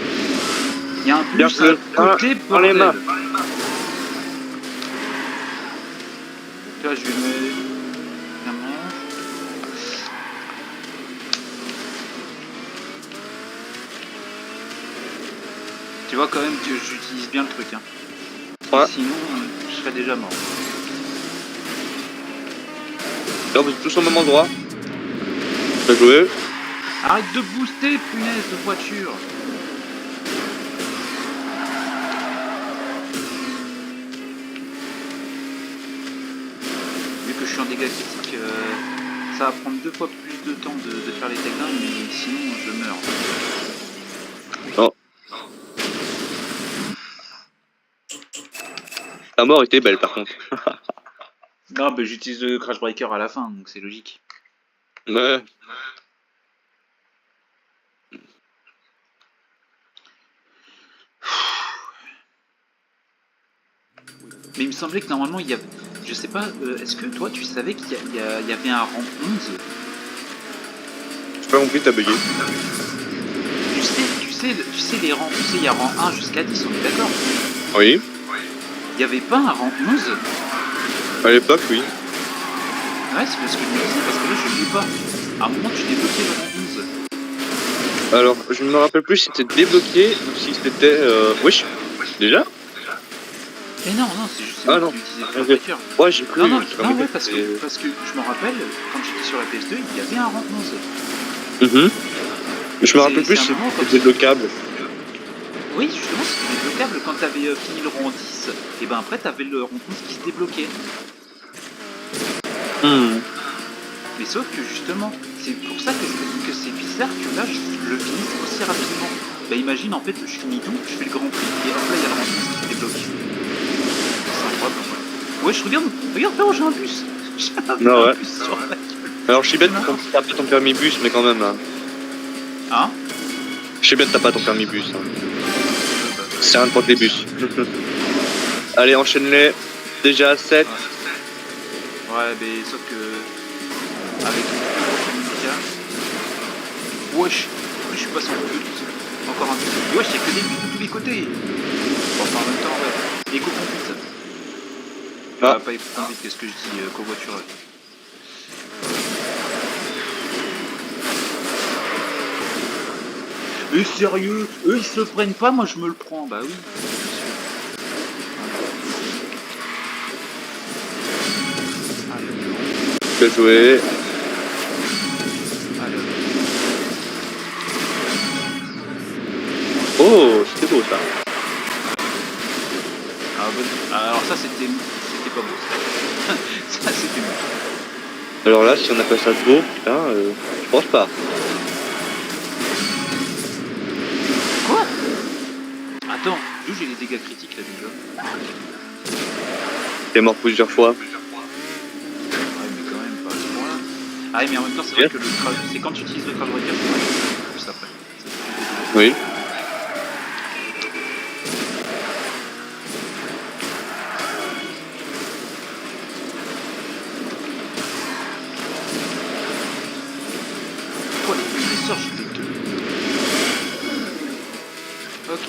Il y a un plus côté dans les mains. Tu vois, je vais me... Clairement... Tu vois quand même que j'utilise bien le truc. Hein. Ouais. Sinon, je serais déjà mort. Là, vous êtes tous au même endroit. T'as joué. Arrête de booster, punaise de voiture. Vu que je suis en dégâts critiques, ça va prendre 2 fois plus de temps de faire les takedowns, mais sinon je meurs. Non. La mort était belle par contre. Non, bah j'utilise le Crash Breaker à la fin, donc c'est logique. Ouais. Mais il me semblait que normalement il y a... Je sais pas, est-ce que toi tu savais qu'il y avait un rang 11? J'ai pas compris, t'as bugué. Tu sais les rangs, tu sais il y a rang 1 jusqu'à 10, on est d'accord? Oui. Il y avait pas un rang 11? À l'époque, oui. Ouais, c'est parce que je me disais, parce que là je l'ai pas. À un moment tu débloquais le rang 11. Alors, je ne me rappelle plus si c'était débloqué ou si c'était... Wesh. Déjà? Mais non, c'est juste Ah non. que tu utilisais le Crash Breaker. Ouais, j'ai cru. Non, ouais, parce que je me rappelle, quand j'étais sur la PS2, il y avait un rang 11. Je me rappelle plus si c'était débloquable. Oui, justement, c'était débloquable. Quand t'avais fini le rang 10, et ben après t'avais le rang 11 qui se débloquait. Mais sauf que justement, c'est pour ça que c'est bizarre que là je le finisse aussi rapidement. Bah imagine en fait, je finis tout, je fais le grand prix, et hop là il y a le rang 11 qui se débloque. C'est incroyable. Ouais, je regarde là, j'ai un bus. J'ai un bus sur la gueule. Alors je suis bête, t'as pas ton permis bus, mais quand même. Hein? Je suis bête, t'as pas ton permis bus. C'est rien contre les bus. Allez, enchaîne-les. Déjà à 7. Ouais, mais sauf que... Avec le cas... Wesh, je suis passé en bleu tout seul. Encore un bus. Wesh, y'a que des bus de tous les côtés. Bon, enfin, en même temps, ouais. Éco-conduite. Ah. Pas éco-conduite, qu'est-ce que je dis? Covoiturage. Mais sérieux, eux ils se le prennent pas, moi je me le prends, bah oui. Bien joué. Allez. Oh, c'était beau ça. Ah Alors ça c'était pas beau. Ça c'était beau. Alors là, si on appelle ça beau, putain, je pense pas. Quoi? Attends, d'où j'ai les dégâts critiques là déjà? T'es mort plusieurs fois. Ouais, mais quand même pas à ce point-là. Ah oui, mais en même temps, c'est vrai que c'est quand tu utilises le Crash Breaker, c'est vrai que c'est plus après. Oui. Quoi, les compresseurs, je fais tout. Ok.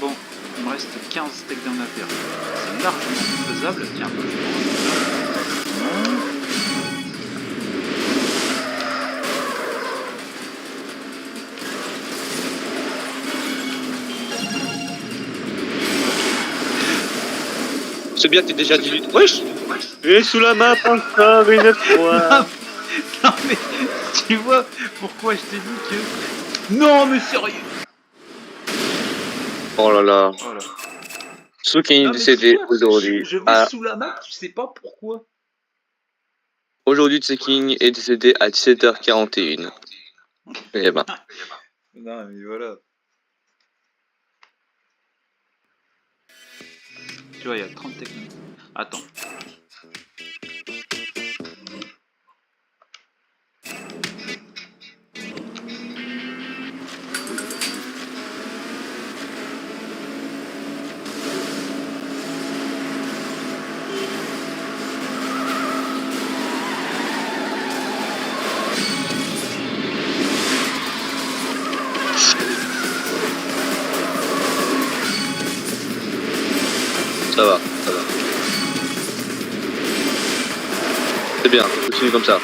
Bon, il me reste 15 steaks down à faire. C'est largement faisable. Tiens, je vais C'est bien, t'es déjà 18. Wesh. Et sous la map encore une fois. Non mais, tu vois pourquoi je t'ai dit que... Non mais sérieux. Oh là là. Voilà. Ceux qui Non, est mais décédé tu vois, aujourd'hui. je vais sous la map, tu sais pas pourquoi. Aujourd'hui, Tseking est décédé à 17h41. Eh ben. Non mais voilà. Tu vois, il y a 30 techniques. Attends. Ça va, ça va. C'est bien, continue comme ça.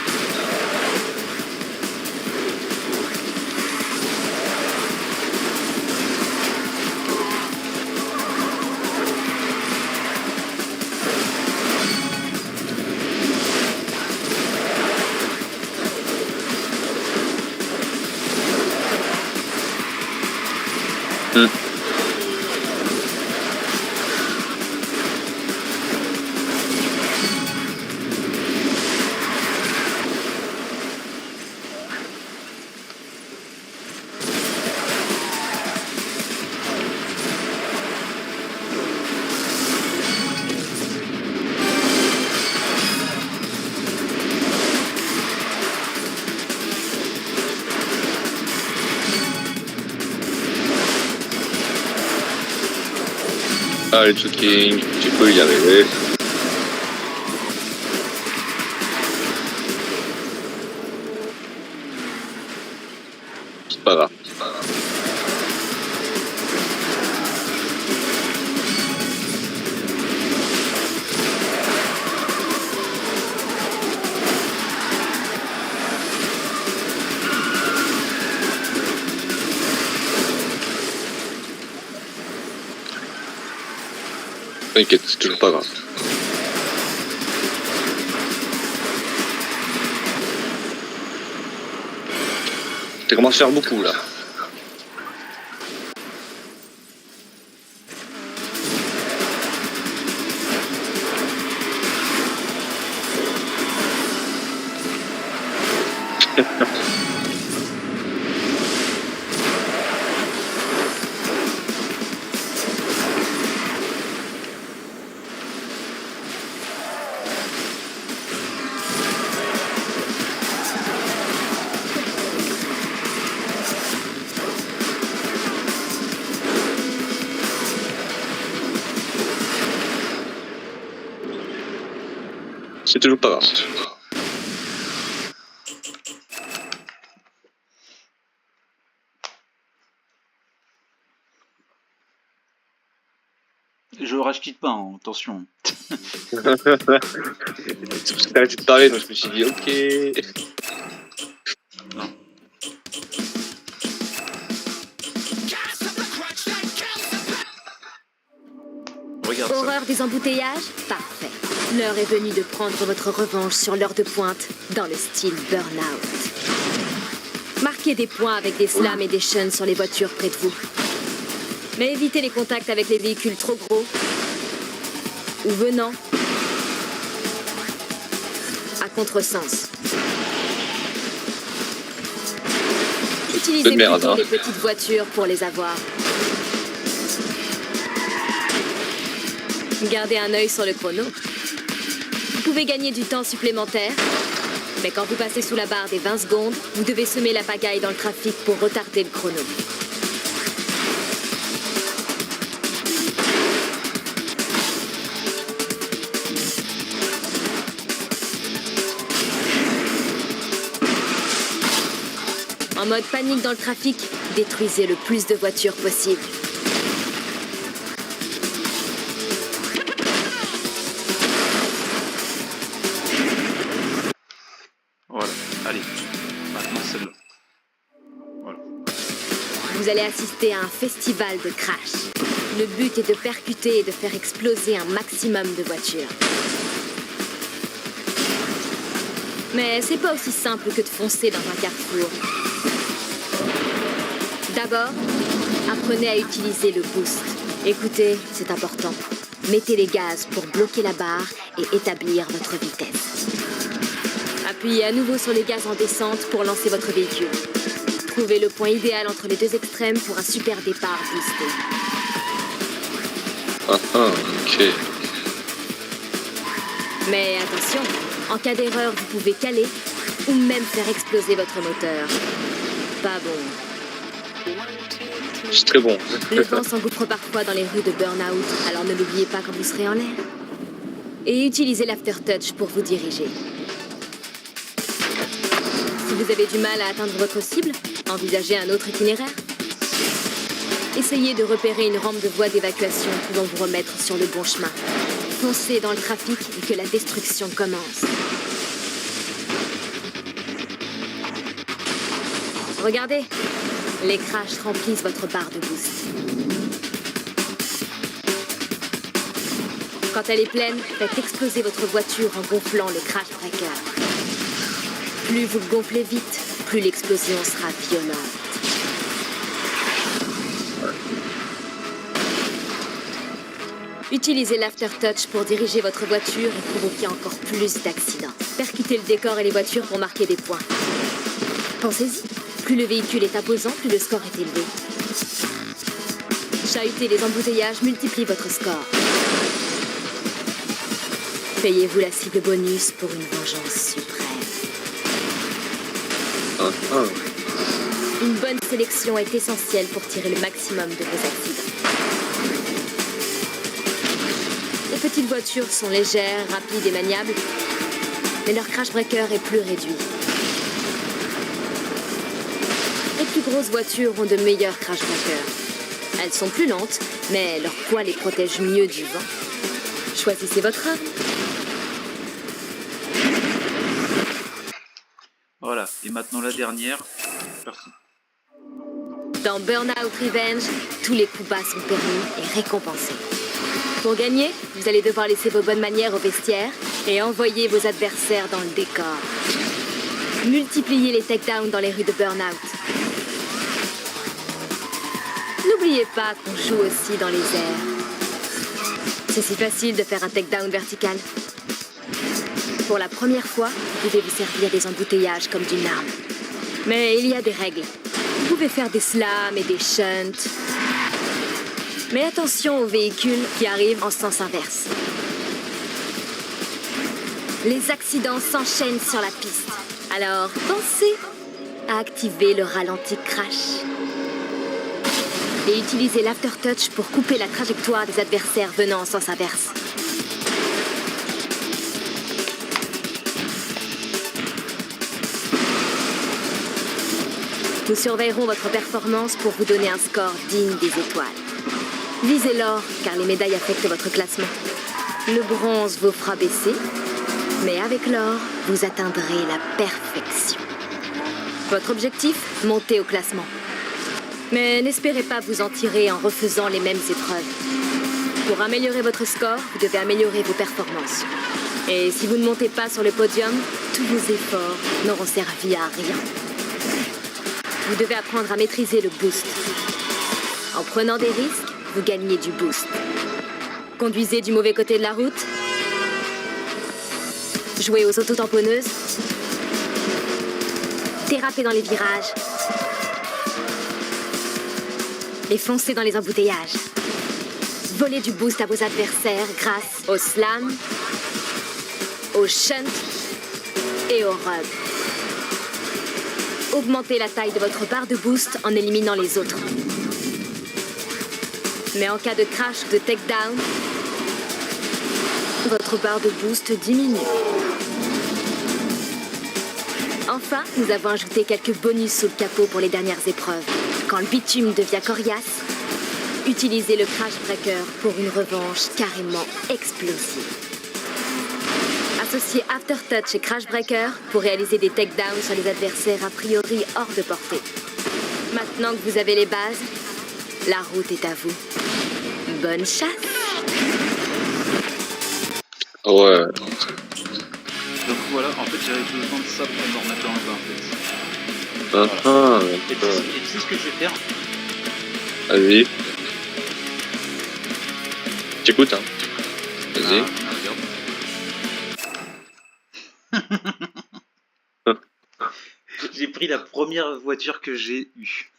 Allez, Tsuking, tu peux y arriver. C'est pas grave. T'inquiète, c'est toujours pas grave. T'as commencé à faire beaucoup là. C'est toujours pas grave. Je rage quitte pas, hein, attention. C'est parce que t'as arrêté de parler, donc je me suis dit ok. Non. Regarde ça. Horreur des embouteillages? Parfait. L'heure est venue de prendre votre revanche sur l'heure de pointe dans le style Burnout. Marquez des points avec des slams et des shuns sur les voitures près de vous. Mais évitez les contacts avec les véhicules trop gros ou venant à contresens. Utilisez merde, plutôt hein. les petites voitures pour les avoir. Gardez un œil sur le chrono. Vous pouvez gagner du temps supplémentaire, mais quand vous passez sous la barre des 20 secondes, vous devez semer la pagaille dans le trafic pour retarder le chrono. En mode panique dans le trafic, détruisez le plus de voitures possible. Voilà, allez, maintenant celle-là. Voilà. Vous allez assister à un festival de crash. Le but est de percuter et de faire exploser un maximum de voitures. Mais c'est pas aussi simple que de foncer dans un carrefour. D'abord, apprenez à utiliser le boost. Écoutez, c'est important. Mettez les gaz pour bloquer la barre et établir votre vitesse. Appuyez à nouveau sur les gaz en descente pour lancer votre véhicule. Trouvez le point idéal entre les deux extrêmes pour un super départ boosté. Ok. Mais attention, en cas d'erreur, vous pouvez caler ou même faire exploser votre moteur. Pas bon. C'est très bon. Le vent s'engouffre parfois dans les rues de Burnout, alors ne l'oubliez pas quand vous serez en l'air. Et utilisez l'aftertouch pour vous diriger. Si vous avez du mal à atteindre votre cible, envisagez un autre itinéraire. Essayez de repérer une rampe de voie d'évacuation pouvant vous remettre sur le bon chemin. Foncez dans le trafic et que la destruction commence. Regardez, les crashs remplissent votre barre de boost. Quand elle est pleine, faites exploser votre voiture en gonflant le crash breaker. Plus vous le gonflez vite, plus l'explosion sera violente. Utilisez l'aftertouch pour diriger votre voiture et provoquer encore plus d'accidents. Percutez le décor et les voitures pour marquer des points. Pensez-y, plus le véhicule est imposant, plus le score est élevé. Chahuter les embouteillages multiplie votre score. Payez-vous la cible bonus pour une vengeance suprême. Une bonne sélection est essentielle pour tirer le maximum de vos accidents. Les petites voitures sont légères, rapides et maniables, mais leur crash breaker est plus réduit. Les plus grosses voitures ont de meilleurs crash breakers. Elles sont plus lentes, mais leur poids les protège mieux du vent. Choisissez votre arme. Voilà, et maintenant la dernière. Personne. Dans Burnout Revenge, tous les coups bas sont permis et récompensés. Pour gagner, vous allez devoir laisser vos bonnes manières au vestiaire et envoyer vos adversaires dans le décor. Multipliez les takedowns dans les rues de Burnout. N'oubliez pas qu'on joue aussi dans les airs. C'est si facile de faire un takedown vertical. Pour la première fois, vous devez vous servir des embouteillages comme d'une arme. Mais il y a des règles. Vous pouvez faire des slams et des shunts. Mais attention aux véhicules qui arrivent en sens inverse. Les accidents s'enchaînent sur la piste. Alors, pensez à activer le ralenti crash. Et utilisez l'aftertouch pour couper la trajectoire des adversaires venant en sens inverse. Nous surveillerons votre performance pour vous donner un score digne des étoiles. Visez l'or, car les médailles affectent votre classement. Le bronze vous fera baisser, mais avec l'or, vous atteindrez la perfection. Votre objectif, monter au classement. Mais n'espérez pas vous en tirer en refaisant les mêmes épreuves. Pour améliorer votre score, vous devez améliorer vos performances. Et si vous ne montez pas sur le podium, tous vos efforts n'auront servi à rien. Vous devez apprendre à maîtriser le boost. En prenant des risques, vous gagnez du boost. Conduisez du mauvais côté de la route. Jouez aux autotamponneuses. Dérapez dans les virages. Et foncez dans les embouteillages. Volez du boost à vos adversaires grâce au slam, au shunt et au rub. Augmentez la taille de votre barre de boost en éliminant les autres. Mais en cas de crash ou de takedown, votre barre de boost diminue. Enfin, nous avons ajouté quelques bonus sous le capot pour les dernières épreuves. Quand le bitume devient coriace, utilisez le Crash Breaker pour une revanche carrément explosive. Associez Aftertouch et Crash Breaker pour réaliser des takedowns sur les adversaires a priori hors de portée. Maintenant que vous avez les bases, la route est à vous. Bonne chasse! Ouais. Donc voilà, en fait j'avais besoin de ça pour me remettre dans le bain en fait. Et tu sais ce que je vais faire? Vas-y. T'écoutes, hein. Vas-y. J'ai pris la première voiture que j'ai eue.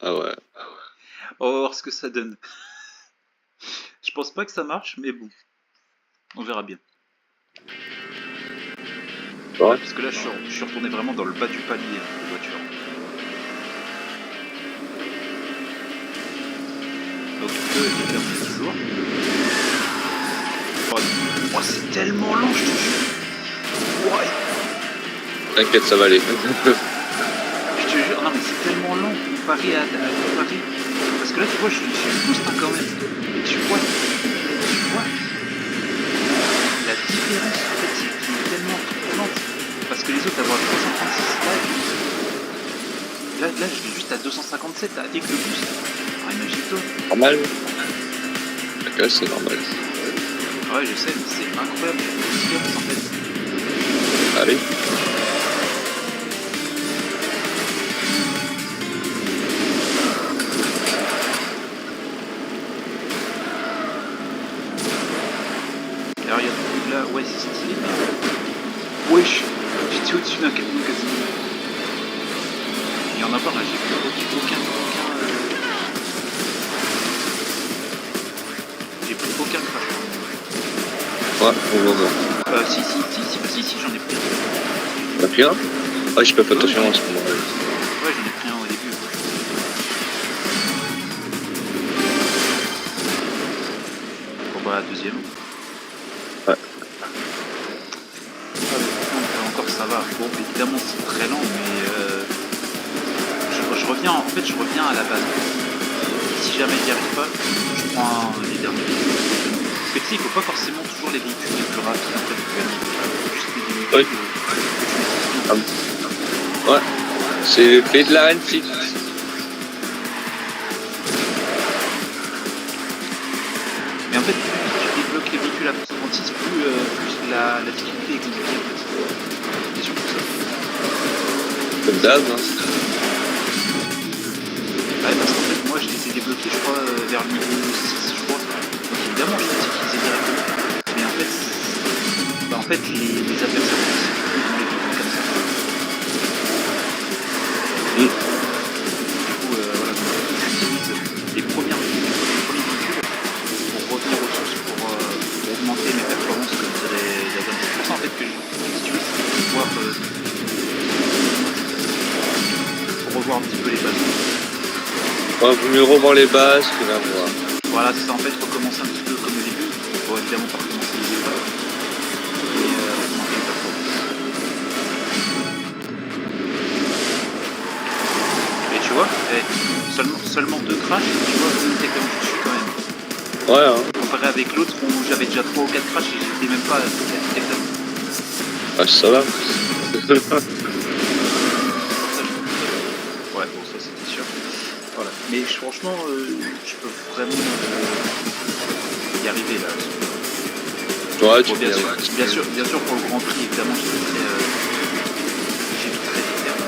Ah ouais. On va voir ce que ça donne. Je pense pas que ça marche, mais bon. On verra bien. Ouais. Parce que là je suis retourné vraiment dans le bas du palier de voiture. Donc je vais faire petit jour. Oh, c'est tellement lent, je te jure. Ouais. T'inquiète, ça va aller. Je te jure, non mais c'est tellement lent comparé à comparer. Parce que là tu vois, je le boost hein, quand même. Et tu vois la différence en fait, c'est qu'il est tellement lente. Parce que les autres avoir 336 là je vais juste à 257 avec le boost. Ah, imagine-toi. Normal. Ok, c'est normal. Ouais, je sais, mais c'est incroyable la différence en fait. Allez. Alors regarde, là, ouais, c'est stylé, mais... Wesh, j'étais au-dessus d'un camion quasiment. Il y en a pas, là, j'ai vu aucun... J'ai pris aucun crash. Ouais, on va voir. Si, j'en ai pris un. T'as pris un? Ah, j'ai pas fait attention à ce moment-là. Ouais, j'en ai pris un au début. Bon bah, deuxième. Ouais. Encore ça va. Bon, évidemment, c'est très lent, mais je reviens à la base. Si jamais j'y arrive pas, je prends les derniers véhicules. Parce que tu sais, il faut pas forcément toujours les véhicules les plus rapides en fait pour gagner. Juste les véhicules. Oui. Ouais. C'est le fait de la reine fixe. Mais en fait, plus tu débloques les véhicules à 36, plus la difficulté est compliquée en fait. C'est surtout ça. Comme d'hab, hein. Ouais, parce qu'en fait, moi je les ai débloqués, je crois, vers le niveau 6, je crois. Donc évidemment, je les ai utilisés directement. Mais en fait, les adversaires vont les véhicules comme ça. Du coup, voilà, j'utilise les premiers véhicules pour revenir aux sources, pour augmenter mes performances, comme dirait Dagan. C'est pour ça en fait que si tu veux, c'est pour revoir un petit peu les bases. Ouais, vaut mieux revoir les bases que la voir. Voilà, c'est ça en fait, recommencer un petit peu comme au début. Bon, évidemment, pas recommencer les épreuves. Et augmenter les performances. Et tu vois, seulement 2 crashs, tu vois, t'es comme je suis quand même. Ouais, hein. Comparé avec l'autre où j'avais déjà 3 ou 4 crashs et j'étais même pas à takedown. Ah, ça va. Ouais, bon, ça c'était sûr. Voilà. Mais franchement, je peux vraiment y arriver là. Ouais, tu Bon, peux y avoir. bien sûr, pour le Grand Prix, évidemment, j'ai tout fait faire.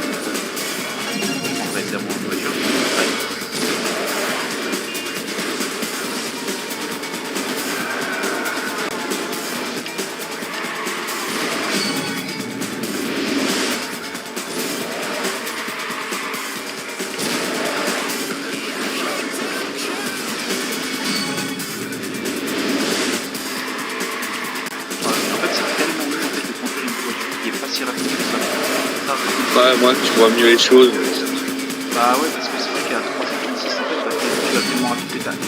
Je prendrai évidemment une voiture. Ouais. Après, moi, tu vois mieux les choses. Bah ouais, parce que c'est vrai qu'à 336, en fait, bah, tu vas tellement rapide que t'as rien.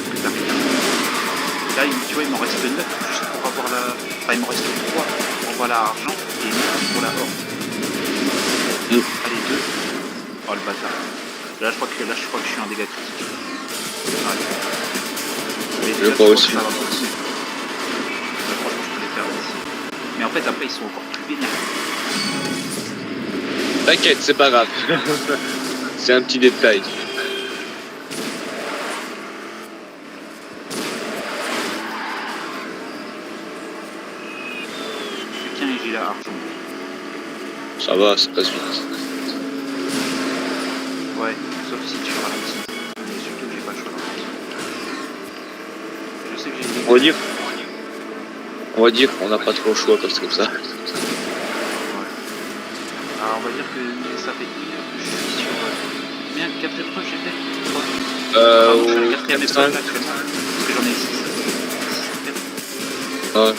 Là, tu vois, il m'en reste 9 juste pour avoir la... Enfin, il m'en reste 3 pour avoir la argent et 9 pour la or. Allez, 2. Oh, le bâtard. Là, je crois que je suis un dégât critique. Allez. Mais déjà, crois aussi. Ça va passer. Là, franchement, je peux les faire aussi. Mais en fait, après, ils sont encore plus vénères. T'inquiète, c'est pas grave. C'est un petit détail. Tiens, et j'ai la argent. Ça va, c'est pas sûr. Ouais, sauf si tu ralentis. Mais surtout que j'ai pas le choix. Je sais que j'ai des... On va dire qu'on n'a pas trop le choix parce que ça. Ouais. Alors on va dire que ça fait 1 heure que je suis sur... Combien de 4 épreuves j'ai fait? Je suis à la 4ème épreuve là actuellement. Parce que j'en ai 6. Ouais.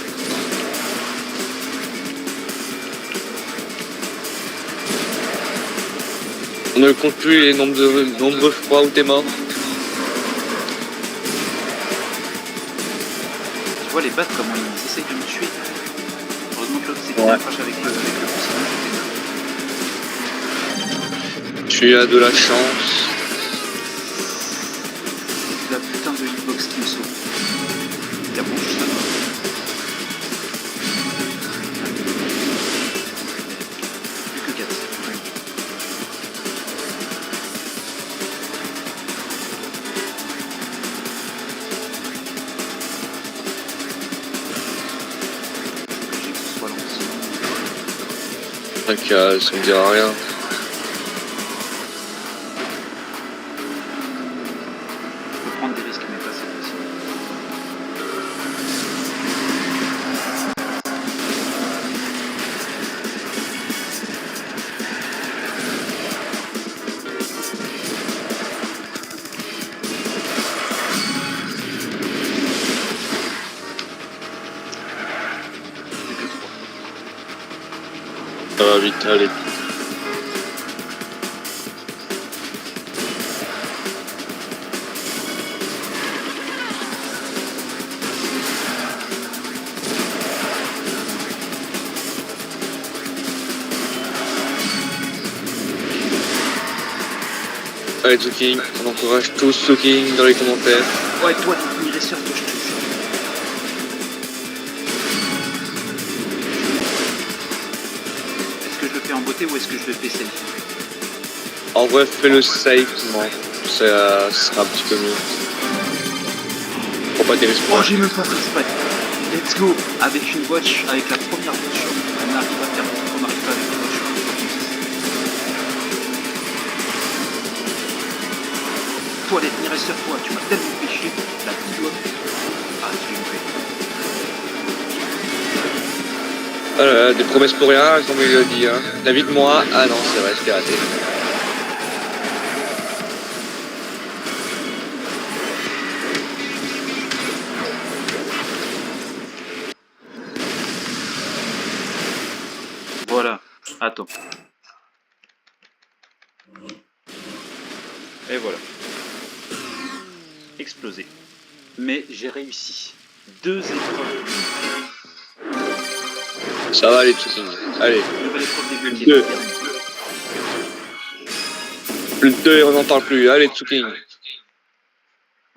On ne compte plus les nombreux fois où t'es mort. Tu vois les bats comment ils essayent de me tuer. Heureusement que l'autre s'est bien crash avec le sinon Tu as de la chance. c'est la putain de hitbox qui me sauve. Il a bon juste ça. Plus que 4. T'inquiète, ça me dira rien. Je peux prendre des risques mais pas cette fois-ci. Plus que 3. Ça va vite, allez. Allez, Tsuking, on encourage tous Tsuking dans les commentaires. Ouais, toi, tu irais sur toi, je te jure. Est-ce que je le fais en beauté ou est-ce que je le fais safe? En vrai, fais-le safe, non. Ça sera un petit peu mieux. Prends pas des risques. Oh, j'ai même pas fait exprès. Let's go. Avec une watch, avec la première voiture, on arrive à faire ce qu'on n'arrive pas avec les voitures. Toilette, ni reste sur toi, tu m'as tellement fait chier. La petite doigt. Ah, tu l'as loupé. Ah là là, des promesses pour rien, comme il l'a dit. Hein. La vie de moi, ah non, c'est vrai, je t'ai raté. Voilà. Attends. Et voilà. Explosé. Mais j'ai réussi. 2 épreuves. Ça va aller, Tsuking. Allez, Nouvelle épreuve débloquée. Deux. le 2, on n'en parle plus. Allez, Tsuking.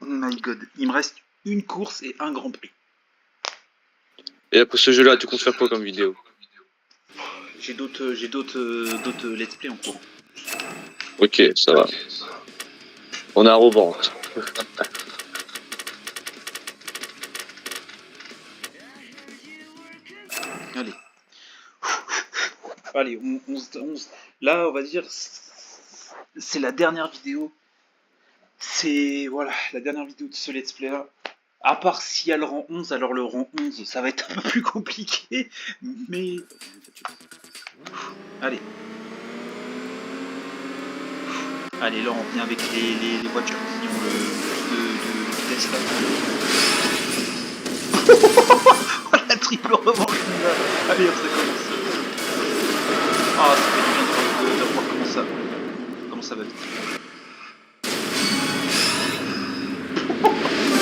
Oh my god. Il me reste une course et un grand prix. Et après ce jeu-là, tu comptes faire quoi comme vidéo? J'ai d'autres let's play en cours. Ok, ça va. On a revente. Allez. Allez, là, on va dire, c'est la dernière vidéo. C'est, voilà, la dernière vidéo de ce let's play là. À part si elle rend 11, alors le rang 11, ça va être un peu plus compliqué. Mais... Allez. Allez, là, on vient avec les voitures qui ont le plus de Tesla. La triple revanche. Allez, on recommence. Ah, ça fait du bien de voir ça va vite.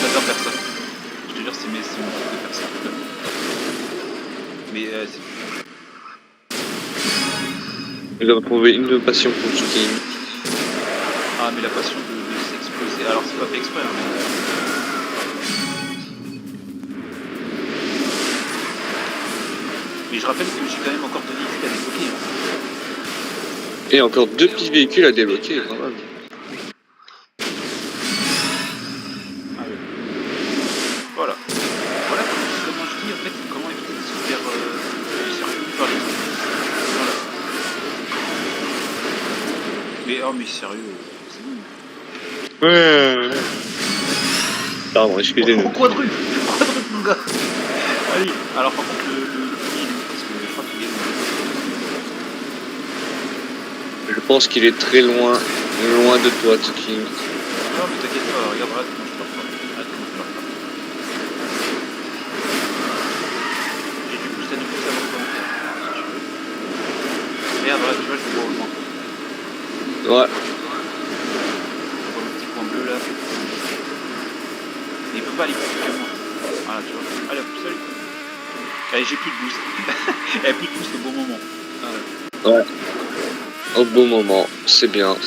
J'adore faire ça. Je te jure, c'est mon truc de faire ça. Mais c'est... Il a retrouvé une passion pour Tsuki. Ah, mais la passion de s'exploser. Alors, c'est pas fait exprès, hein, mais... Mais je rappelle que j'ai quand même encore 2 véhicules à débloquer. Hein. Et encore 2 petits véhicules à débloquer, quand même. Ah ouais. Voilà. Voilà comment je dis, en fait, comment éviter de se faire circuler par les trucs. Voilà. Mais, oh, mais sérieux, c'est bon. Ouais. Pardon, excusez-nous. Oh, quadruple, mon gars. Allez, alors par contre, le premier, parce que je crois qu'il est... Je pense qu'il est très loin de toi, Tsuki. Non, mais t'inquiète pas, regarde, arrête comment je pleure pas. Arrête comment je pleure pas. J'ai du boost à nouveau, ça va comment faire, si tu veux. Merde, là, tu vois, je le vois au loin. Ouais. Je vois le petit point bleu là. Mais il peut pas aller plus vite que moi. Voilà, tu vois. Allez, hop, salut. Allez, j'ai plus de boost. Il plus de boost au bon moment. Voilà. Ouais. Au bon moment, c'est bien. Sauf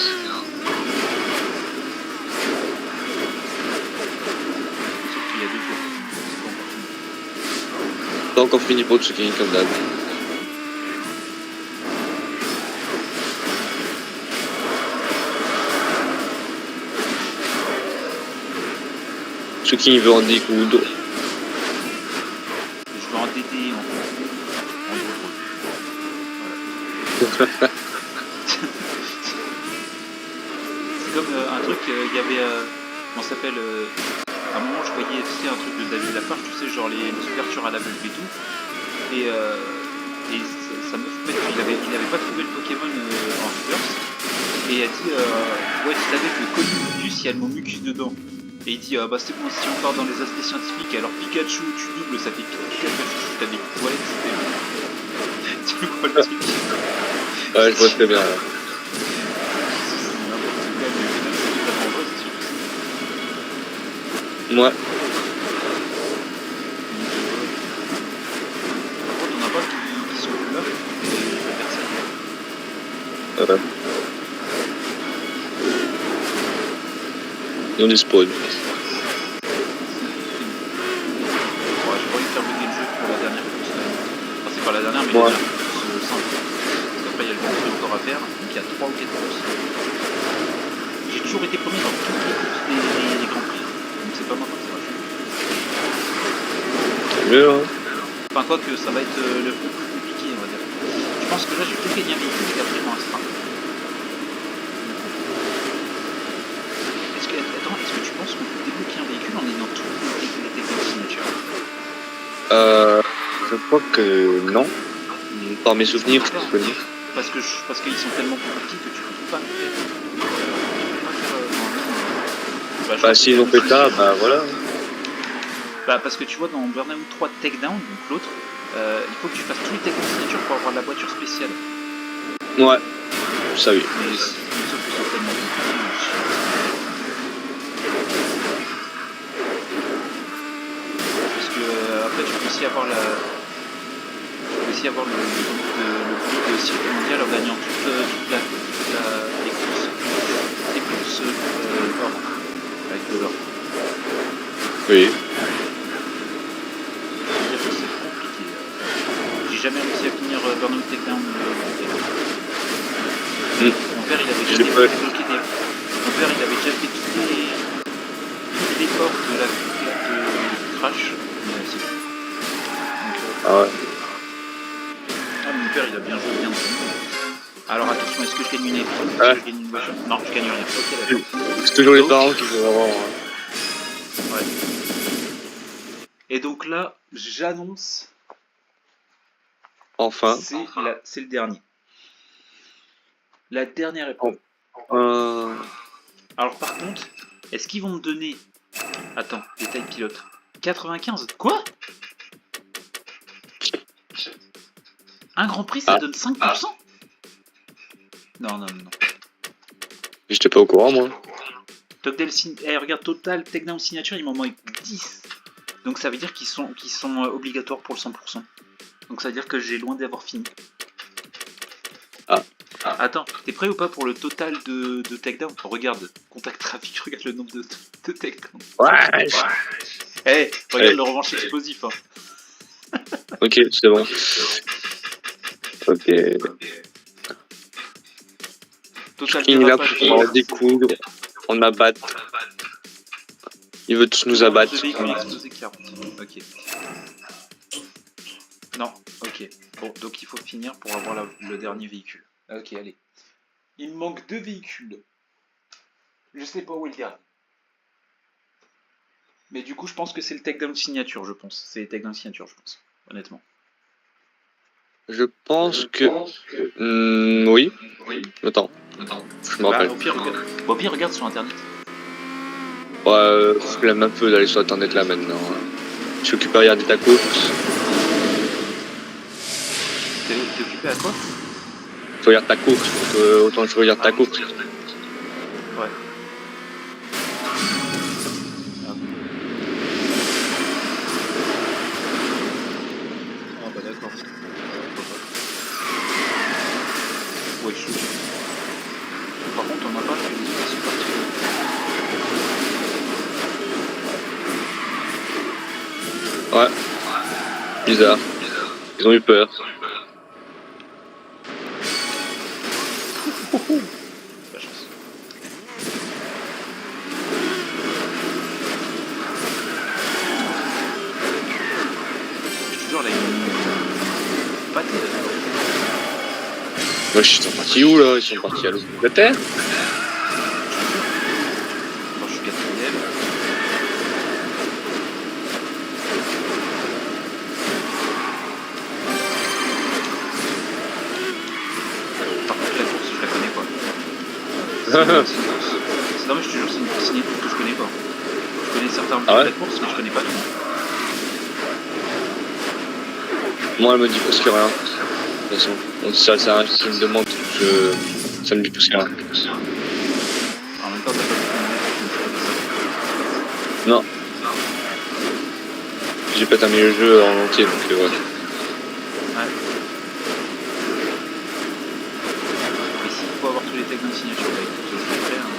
qu'il y a 2 tours. C'est Pas encore fini pour Tsuki, comme d'hab. Tsuki, il veut en découdre. Je vais en DD en drôle. Voilà. C'est comme un truc, il y avait, comment ça s'appelle, à un moment je voyais, tu sais, un truc de David Lafarge, tu sais, genre les ouvertures à la vulve et tout, et sa meuf, en fait, il avait pas trouvé le Pokémon en reverse, et elle dit, ouais, tu savais que Mucus, il y a le mot mucus dedans. Et il dit, ah bah c'est bon, si on part dans les aspects scientifiques, alors Pikachu, tu doubles, ça fait Pikachu, si t'as des toilettes, c'était... Tu vois le truc? Ouais, je vois très bien. Moi. Par contre, on n'a pas qui sont là, personne. Et on est spawn. Ouais, j'ai pas envie de faire bugger le jeu pour la dernière course. Enfin, c'est pas la dernière, mais Ouais. la dernière course simple. Parce qu'après, il y a le grand prix encore à faire, donc il y a 3 ou 4 courses. J'ai toujours été premier dans toutes les courses des grands prix. Donc c'est pas maintenant que ça va changer. Mieux, hein. Enfin, quoi que ça va être le peu plus compliqué, on va dire. Je pense que là, j'ai que gagné un véhicule et après, il m'en restera. Est-ce que tu penses qu'on peut débloquer un véhicule en ayant tous les techniques signature? Je crois que non. Par mes souvenirs, je peux dire. Parce qu'ils sont tellement plus petits que tu peux pas faire. Bah, s'ils ont fait ça, bah voilà. Bah, parce que tu vois, dans Burnout 3 Takedown, donc l'autre, il faut que tu fasses tous les techniques signature pour avoir la voiture spéciale. Ouais, ça oui. Mais sauf qu'ils sont tellement compliqués. Parce que après, tu peux aussi avoir le but de circuit mondial en gagnant toute les courses or, avec de l'or. Oui. C'est-à-dire que c'est compliqué. J'ai jamais réussi à finir Burnout Takedown. Mon père, il avait déjà débloqué Mon père, il avait déjà fait toutes les portes de la Crash. Mais c'est tout. Ah ouais. Ah, mon père, il a bien joué, bien joué. Alors attention, est-ce que je gagne une épreuve? Est-ce que je gagne une voiture? Non, je gagne rien. Ok, d'accord. C'est toujours les Donc, parents qui vont avoir... Ouais. Et donc là, j'annonce, Enfin. c'est le dernier. La dernière épreuve. Alors par contre, est-ce qu'ils vont me donner... Attends, détail pilote. 95? Quoi? Un grand prix, ça donne 5%? Non, non, non. J'étais pas au courant, moi. Regarde, total, takedown signature, il m'en manque 10. Donc ça veut dire qu'ils sont obligatoires pour le 100%. Donc ça veut dire que j'ai loin d'avoir fini. Ah. Attends, t'es prêt ou pas pour le total de takedown? Regarde, contact trafic, regarde le nombre de takedown. Ouais. Eh, regarde le revanche explosif. Hein. Ok, c'est bon. Ok. Total Il est là dérapage. pour en découdre, en abattre. Il veut tous nous abattre. Le véhicule explosé 40. Ok. Non, ok. Bon, donc il faut finir pour avoir le dernier véhicule. Ok, allez. Il me manque 2 véhicules. Je sais pas où est le dernier. Mais du coup, je pense que c'est le takedown signature, je pense. C'est le takedown signature, je pense. Honnêtement. Je pense que... oui. Attends. Je me rappelle. Au pire, regarde sur internet. Ouais, flemme un peu d'aller sur internet là maintenant. Je suis occupé à regarder ta course. T'es occupé à quoi? Je regarde ta course, autant que je regarde ta course. Ouais. Ah bah d'accord. Ouais, je suis. Par contre, on n'a pas fait les autres parties. Ouais. Bizarre. Ils ont eu peur. La chance. Je te jure, là, ils pâté là. Wesh, ils sont partis où là? Ils sont partis à l'Angleterre? Quand je suis quatrième. Par contre, la course, je la connais pas. Non, mais je te jure, c'est une course que je connais pas. Je connais certains Ah ouais? de la course, mais je connais pas tout. Moi, elle me dit presque rien. De toute façon, donc, ça c'est un qui me demande, ça me dit presque rien. En même temps, t'as pas beaucoup Non. J'ai pas terminé le jeu en entier, donc ouais. Ouais. Et s'il faut avoir tous les tags d'insignature, bah écoute, je vais le faire. Hein.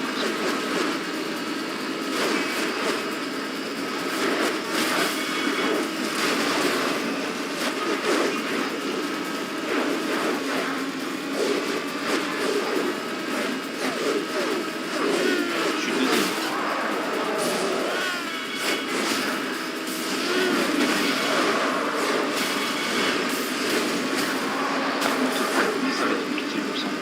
Je suis deuxième. Par contre, pour le premier, ça va être compliqué, je le sens.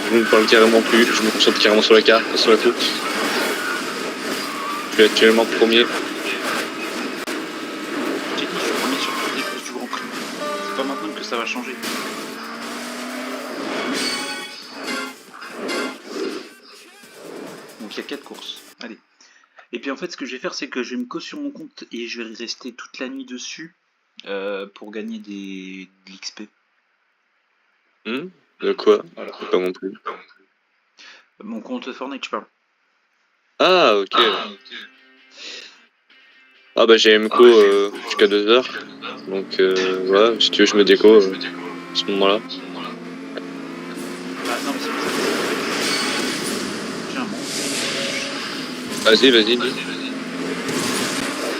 Je ne parle carrément plus, je me concentre carrément sur la carte, sur la course. Je suis actuellement premier. J'ai dit, je suis premier sur toutes les courses du Grand Prix. C'est pas maintenant que ça va changer. Donc il y a 4 courses. Allez. Et puis en fait, ce que je vais faire, c'est que je vais me cause sur mon compte et je vais rester toute la nuit dessus pour gagner de l'XP. De quoi? Pas non plus. Mon compte Fortnite, je parle. Ah, ok. Ah bah j'ai MCO jusqu'à 2h. Donc ouais, si tu veux je me déco à ce moment-là. Ah non, mais c'est pour ça que j'ai un bon. Vas-y, vas-y, dis.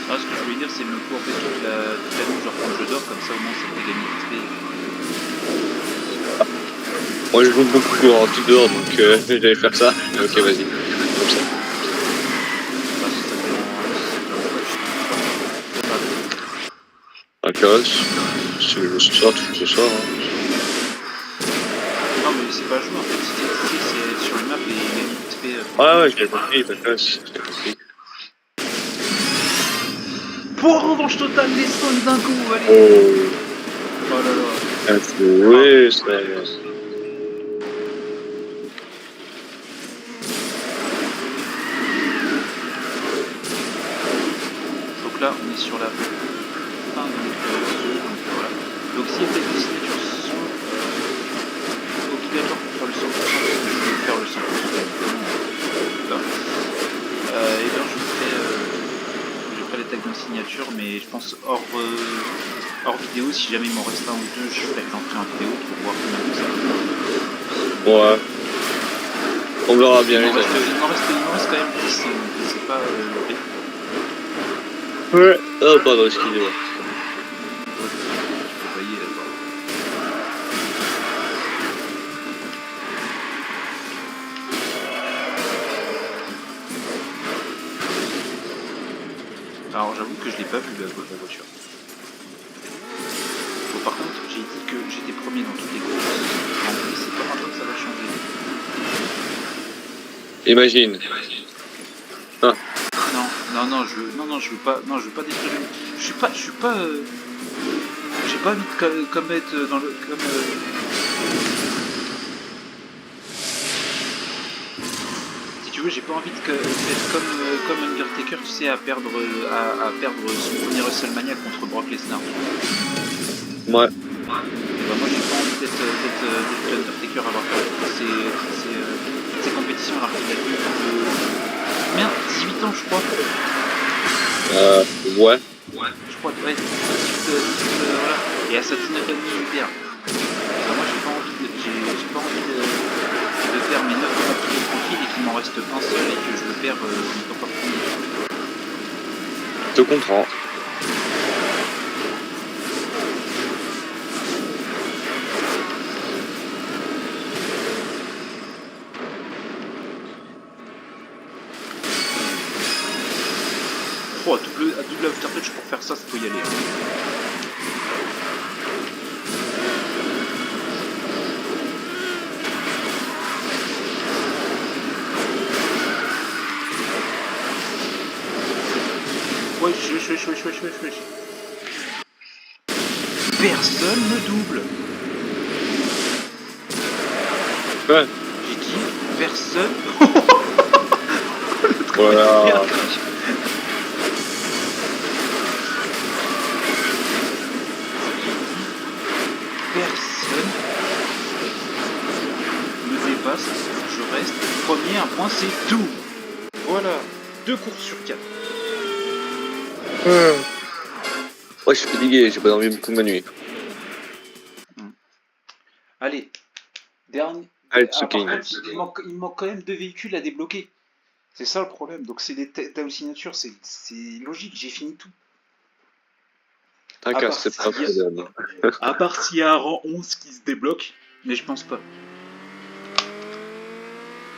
Ah, ce que je voulais dire, c'est me courber toute la nuit, genre quand je dors, comme ça au moins ça peut gagner l'XP. Moi je joue beaucoup en tout dehors, donc j'allais faire ça. Ok, vas-y. Comme ça. Bah, si ça te dérange, Ok, si tu veux ce soir, tu fais ce soir. Hein. non, mais c'est pas jouer en fait, c'est sur une map et gagner l'XP. Ouais, ouais, j'ai compris, d'accord, j'ai compris. Pour revanche totale, les Stones d'un coup, allez. Oh. Oh là là. Ah, oui, c'est... Donc là, on est sur la fin donc voilà. Donc si les signatures sont obligatoires pour faire le 100%, je vais faire le 100%. Là. Et bien je ferai les tags de signature, mais je pense hors vidéo, si jamais il m'en reste un ou deux, je ferai l'entrée en vidéo pour voir combien de ça. Ouais. On verra bien les amis. Il m'en reste quand même 10, hein, donc c'est pas le rythme. Ouais. Oh, pardon, excusez-moi. Vous voyez là-bas. Alors j'avoue que je l'ai pas vu la voiture. Bon, par contre j'ai dit que j'étais premier dans toutes les courses. En plus c'est pas maintenant que ça va changer. Imagine. Ah. Non, je veux pas détruire. Je suis pas. J'ai pas envie de comme être dans le si tu veux, j'ai pas envie d'être comme Undertaker, tu sais, à perdre son premier WrestleMania contre Brock Lesnar. Ouais. Et bah moi j'ai pas envie d'être Undertaker, avoir perdu toutes ces compétitions alors qu'il a eu combien 18 ans je crois. Ouais. Je crois, ouais. Voilà. Et à Saturday Night Live. Moi j'ai pas envie de faire mes 9 parties tranquilles et qu'il m'en reste un seul et que je le perds en étant pas premier. Je te comprends. Oh, à double aftertouch pour faire ça peut y aller. Wesh. Personne ne double. Ouais. J'ai dit personne. Voilà. Personne me dépasse, je reste premier, un point c'est tout. Voilà, 2 courses sur 4. Ouais, je suis fatigué, j'ai pas dormi beaucoup de ma nuit. Allez, dernier. Allez, Par contre, il me manque quand même 2 véhicules à débloquer. C'est ça le problème. Donc c'est des tags signature, c'est logique, j'ai fini tout. T'inquiète, c'est pas trop bien. À part s'il y a un rang 11 qui se débloque, mais je pense pas.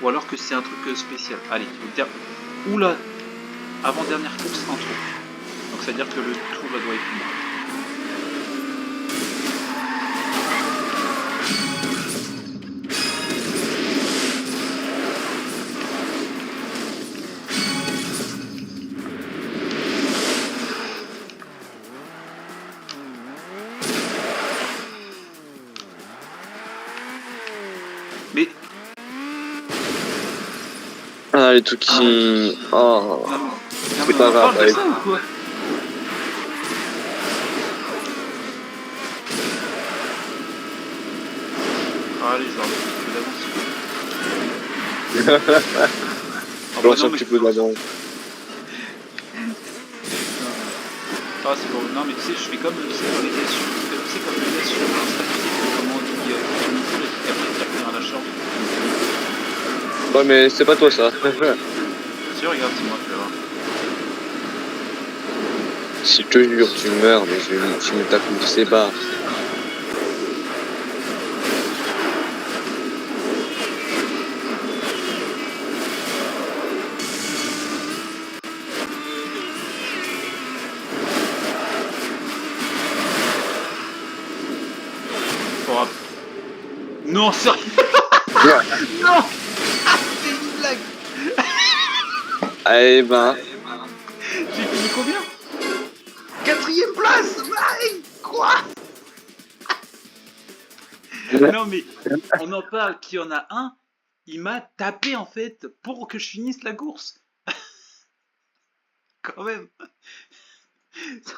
Ou alors que c'est un truc spécial. Allez, oula, avant-dernière course, un trou. Donc ça veut dire que le trou doit être bon. Mais... Ah, les trucs qui... Oh... C'est pas grave, allez. Ça, ou quoi allez, je vais un peu d'avance. Je lance un petit peu d'avance. Ah, c'est bon. Non, mais tu sais, je fais comme tu sais, dans les gars sur... Tu sais, comme les gars sur Insta, tu sais, comment on dit sur le tour et après tu reviens à la charge. Ouais, mais c'est pas toi ça. Si, regarde, c'est moi, tu vas voir. Si je te jure, tu meurs, mais tu me tapes une de ces barres. Non, sérieux. Non. C'est une blague. Eh ben... J'ai fini combien? 4ème place. Ouais, quoi? Non mais on en parle qu'il y en a un, il m'a tapé en fait pour que je finisse la course. Quand même.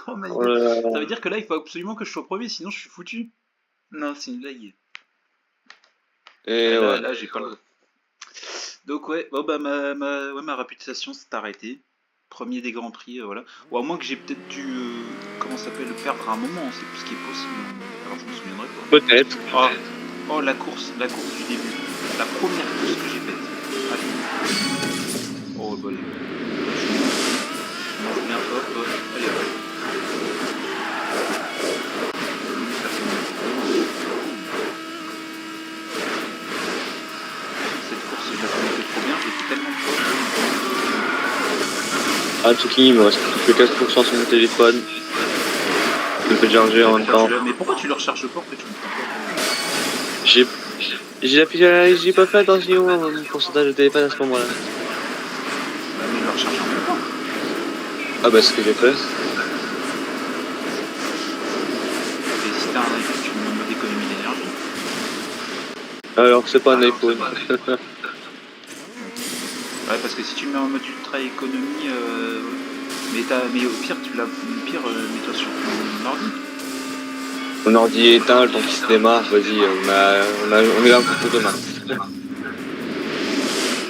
Oh my Oh god. là là. Ça veut dire que là il faut absolument que je sois premier sinon je suis foutu. Non c'est une blague. Et Là, ouais. là j'ai pas le... Donc ouais, bon bah ma réputation s'est arrêtée. Premier des grands prix, voilà. Ou à moins que j'ai peut-être dû, comment ça s'appelle, perdre à un moment, c'est ce qui est possible. Alors je me souviendrai pas. Peut-être. Oh, oh la course du début. La première course que j'ai faite. Allez. Oh bah allez. Je mange bien, hop, hop, allez hop. Ça fait mal. Cette course je la connaissais trop bien, j'ai fait tellement de fois. Ah, Tsuki, il me reste plus que 4% sur mon téléphone. Je le fais charger en même temps. Mais pourquoi tu le recharges pas en fait, je comprends pas. J'ai pas fait attention à mon pourcentage de téléphone à ce moment-là. Bah, mais le recharge en même temps. Ah bah, c'est ce que j'ai fait. Et si t'as un iPhone, tu me mets en mode économie d'énergie. Alors, c'est pas un iPhone. Ouais, parce que si tu le mets en mode ultra économie, mais au pire, mets-toi sur ton ordi. Mon ordi est éteint, le temps qu'il se démarre, vas-y, on est là un peu de demain.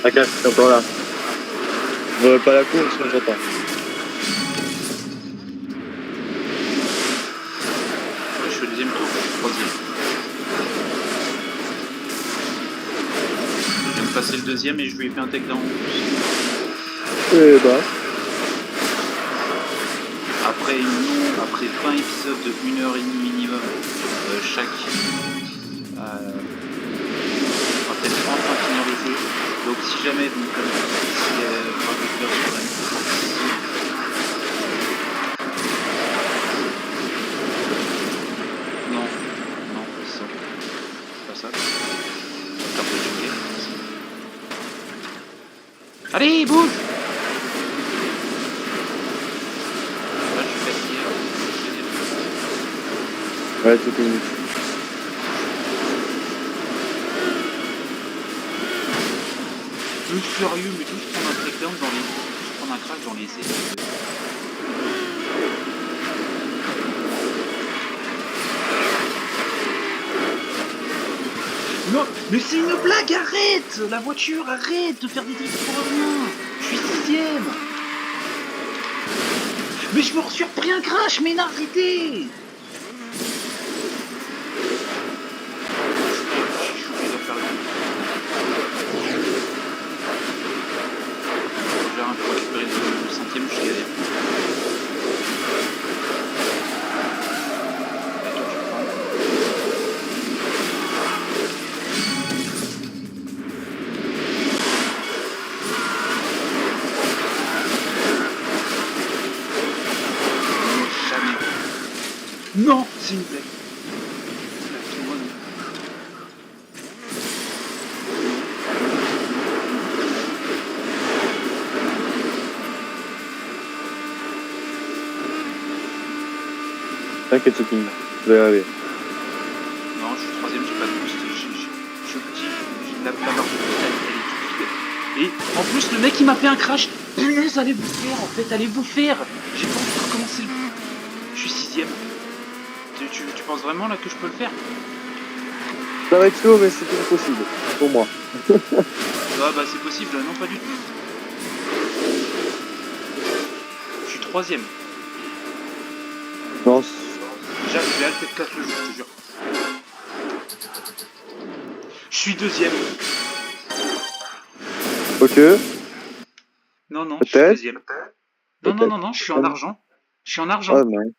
Ah, c'est encore là. On pas la course, on ne pas. Je fais le deuxième tour, je suis troisième. Je viens de passer le deuxième et je lui ai fait un takedown en plus. Eh bah. Après 20 épisodes de 1h30 minimum chaque, on va peut-être enfin finir le jeu. Donc si jamais, donc, si Rabbit sur la non, non, c'est pas ça. Carte de joker. Allez, bouge! Là, je suis fatigué. Ouais, c'est fini. Sérieux, mais tous prendre un takedown dans les... Tous prendre un crash dans les essais. Non, mais c'est une blague, arrête! La voiture, arrête de faire des trucs pour rien! Je suis 6ème! Mais je me suis repris un crash, mais non, arrêtez! Pour récupérer le centième, je suis galère. Non, c'est une blague. T'inquiète, c'est fini. Je vais y arriver. Non, je suis troisième, j'ai pas de boost. J'ai la barre de elle est toute vide. Et en plus, le mec il m'a fait un crash. Punaise, allez vous faire en fait, allez vous faire. J'ai pas envie de recommencer le. Je suis 6ème. Tu penses vraiment là que je peux le faire? Ça va être chaud, mais c'est impossible. Pour moi. Ah bah c'est possible, non pas du tout. Je suis troisième. Non. J'ai hâte de classe le jeu, je te jure. Je suis deuxième. Ok. Non, non, je suis Peut-être. deuxième. Non, non, non, non, je suis en argent. Je suis en argent. Oh non.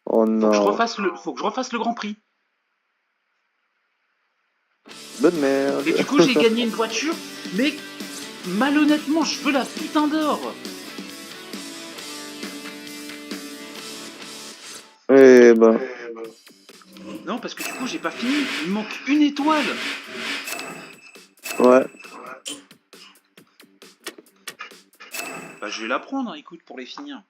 Oh non. Faut que je refasse le Grand Prix. Bonne merde. Et du coup, j'ai gagné une voiture, mais malhonnêtement, je veux la putain d'or. Eh ben. Non, parce que du coup, j'ai pas fini. Il me manque une étoile. Ouais. Bah, je vais la prendre, hein, écoute, pour les finir.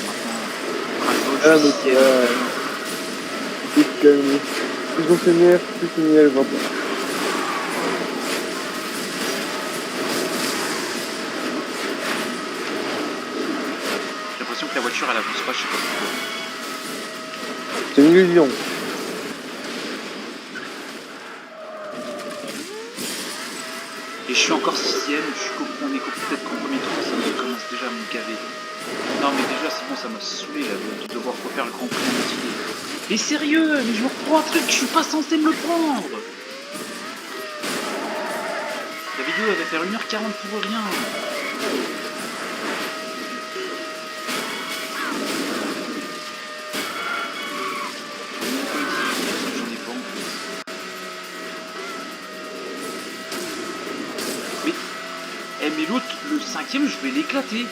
maintenant. Ah, donc, c'est calme. Plus on s'énerve, plus on y arrivera pas. J'ai l'impression que la voiture elle avance pas, je sais pas pourquoi. C'est une illusion. Et je suis encore 6ème, on est peut-être qu'en premier tour, ça me commence déjà à me gaver. Non mais déjà c'est bon, ça m'a saoulé là, de devoir refaire le Grand Prix en entier. Mais sérieux, mais je me reprends un truc, je suis pas censé me le prendre. La vidéo elle va faire 1h40 pour rien. J'en ai pas en plus. Mais l'autre, le 5ème, je vais l'éclater.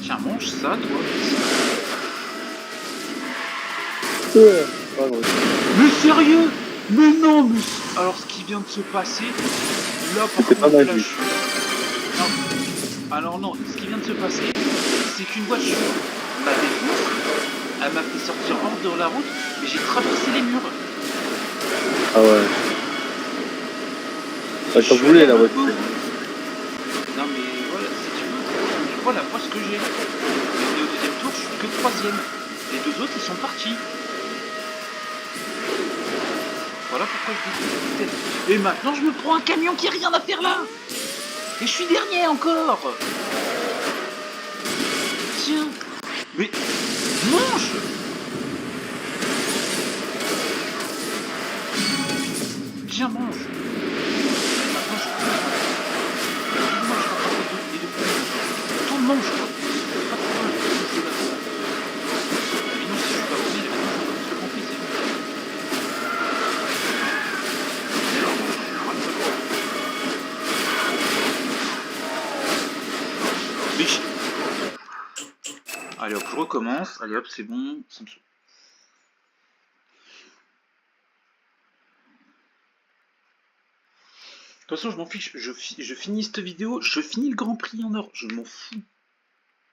Tiens, mange ça, toi. Pardon. Mais sérieux? Mais non, mais... Alors, ce qui vient de se passer, là, par C'était pas contre, là, magique. Non. Alors non, ce qui vient de se passer, c'est qu'une voiture m'a défoncé, elle m'a fait sortir hors de la route, mais j'ai traversé les murs. Ah ouais. Je T'en suis voulais allé la à voiture. l'autre bout. Non mais voilà, si tu veux, je vois la poisse que j'ai. Et au deuxième tour, je suis que 3ème. Les deux autres, ils sont partis. Voilà pourquoi je dis. Et maintenant, je me prends un camion qui a rien à faire là. Et je suis dernier encore. Tiens. Mais mange. Tiens, mange. Maintenant, tout le monde, je crois. Pas trop mal. Mais non, si je suis pas revenu, il y avait toujours ce qu'on fait, c'est allez hop, je recommence. Allez hop, c'est bon. Ça me saoule. De toute façon, je m'en fiche. Je finis cette vidéo. Je finis le Grand Prix en or. Je m'en fous.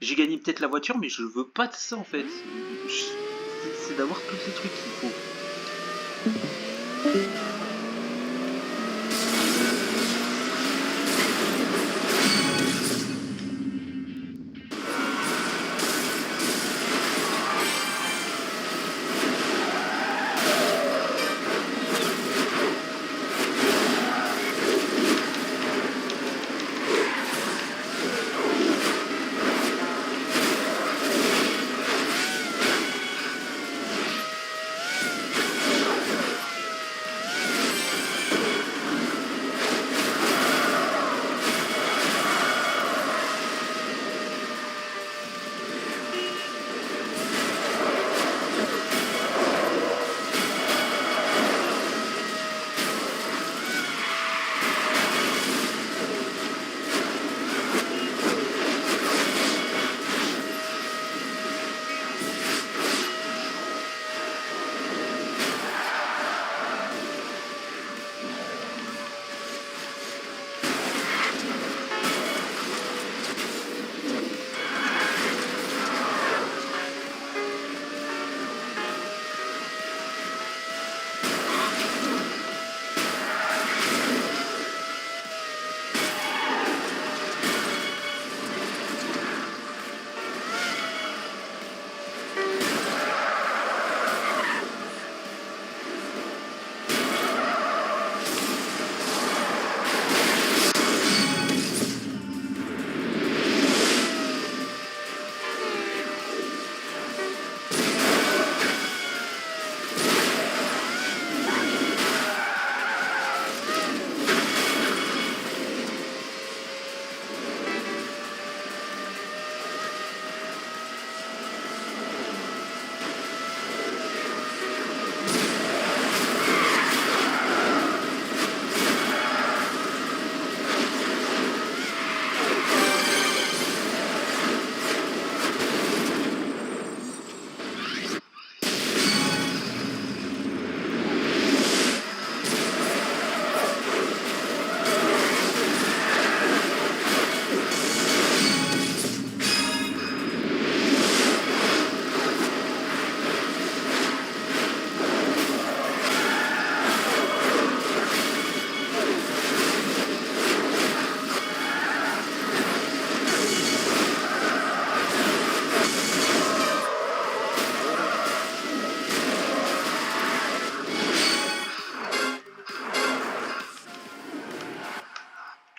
J'ai gagné peut-être la voiture, mais je veux pas de ça en fait. C'est d'avoir tous ces trucs qu'il faut.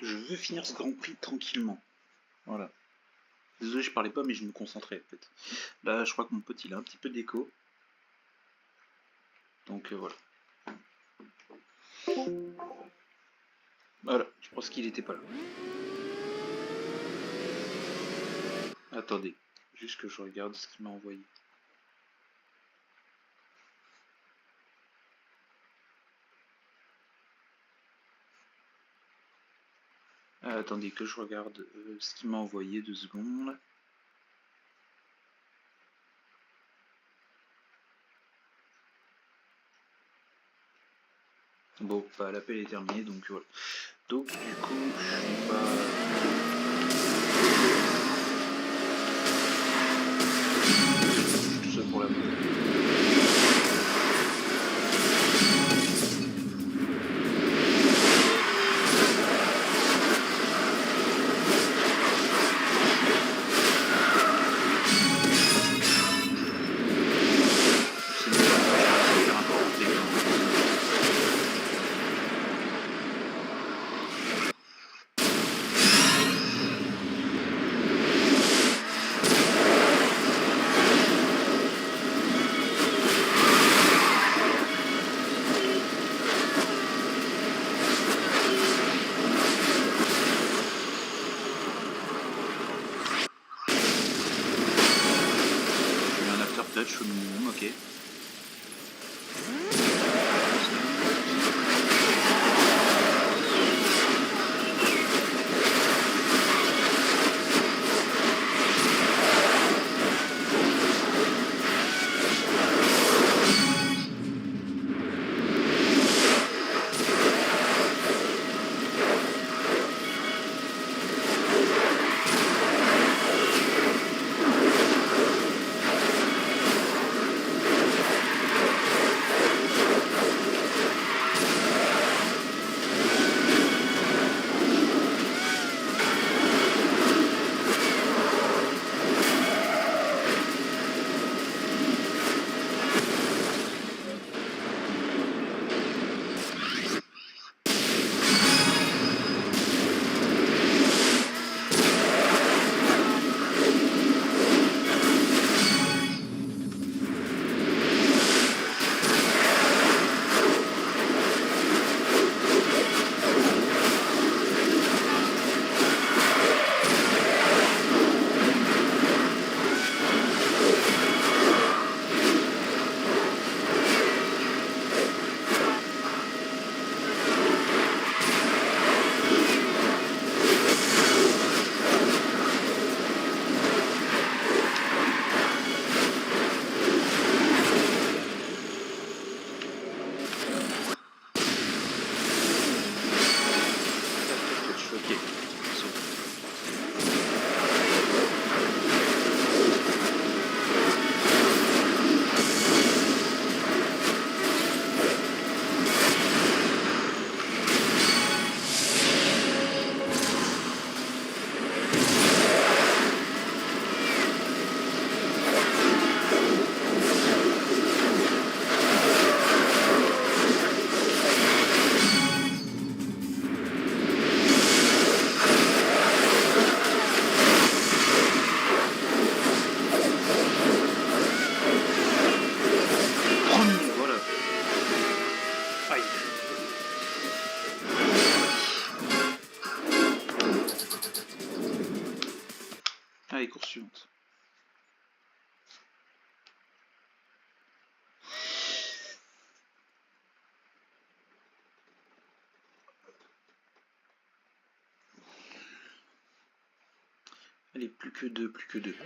Je veux finir ce Grand Prix tranquillement. Voilà. Désolé, je parlais pas, mais je me concentrais en fait. Là, je crois que mon pote il a un petit peu d'écho. Donc voilà. Voilà, je pense qu'il était pas là. Attendez, juste que je regarde ce qu'il m'a envoyé. Attendez que je regarde ce qu'il m'a envoyé, 2 secondes. Bon, bah, l'appel est terminé, donc voilà. Donc du coup, je suis pas tout seul pour la touch au minimum, ok. Allez, course suivante. Allez, plus que deux, plus que deux.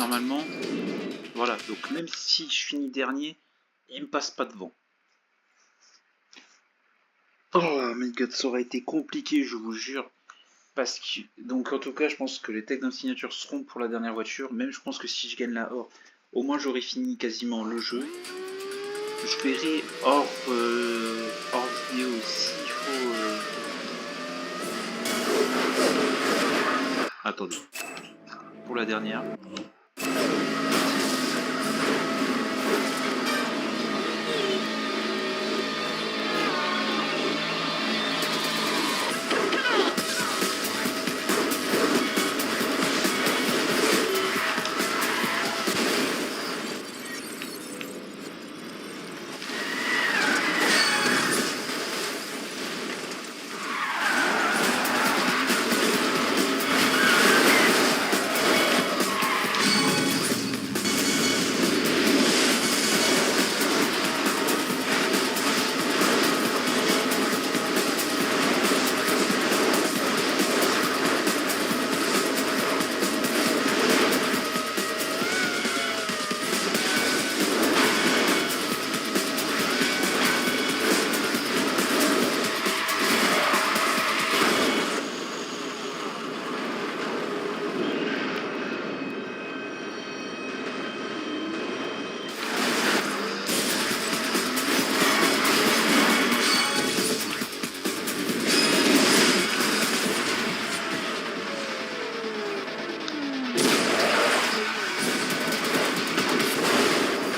normalement, voilà, donc même si je finis dernier, il me passe pas devant. Oh my god, ça aurait été compliqué, je vous jure. Parce que, donc en tout cas, je pense que les takedowns signature seront pour la dernière voiture. Même je pense que si je gagne la hors, au moins j'aurai fini quasiment le jeu. Je verrai hors vidéo s'il faut... Attendez. Pour la dernière.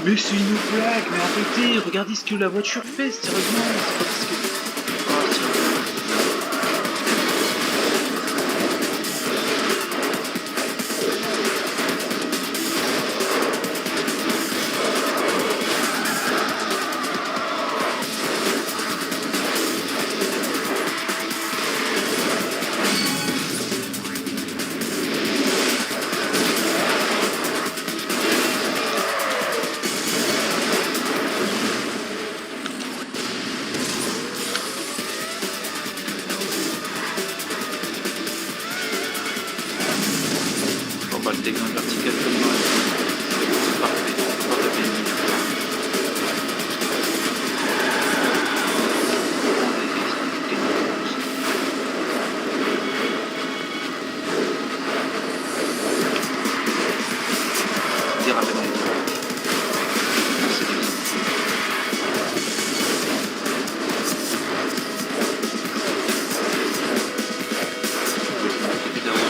Mais c'est une blague, mais arrêtez, regardez ce que la voiture fait, sérieusement, c'est pas parce que... Ah, on va le takedown vertical comme moi. C'est parfait, on va taper une minute. Déraper dans les tours. C'est bien. Évidemment.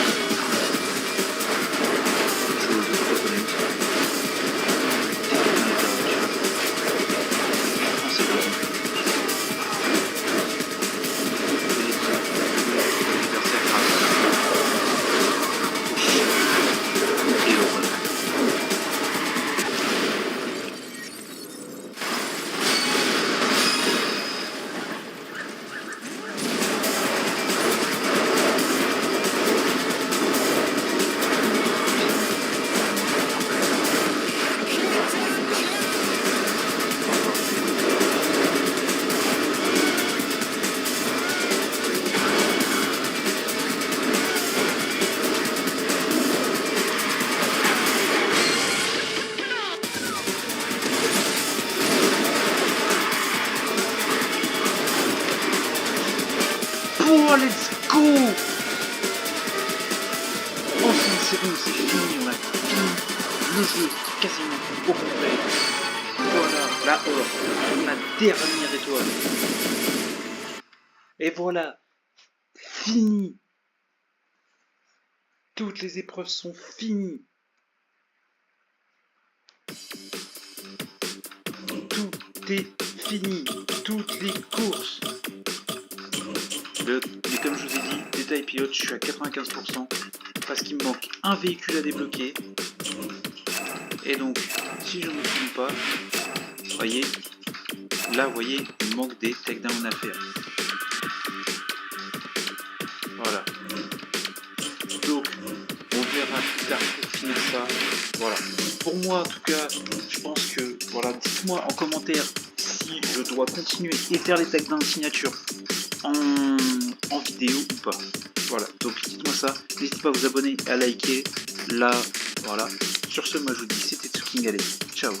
Oh, let's go! Oh, c'est bon, c'est fini, on a fini le jeu quasiment au complet. Voilà, la or, la dernière étoile. Et voilà, fini. Toutes les épreuves sont finies. Tout est fini, toutes les courses. Mais comme je vous ai dit, détail pilote, je suis à 95% parce qu'il me manque un véhicule à débloquer. Et donc, si je ne me trompe pas, voyez, là, vous voyez, il me manque des takedowns à faire. Voilà. Donc, on verra plus tard pour finir ça. Voilà. Pour moi, en tout cas, je pense que, voilà, dites-moi en commentaire si je dois continuer et faire les takedowns signature en vidéo ou pas. Voilà, donc dites-moi ça. N'hésitez pas à vous abonner, à liker. Là, voilà. Sur ce, moi je vous dis c'était Tsuking, allez, ciao.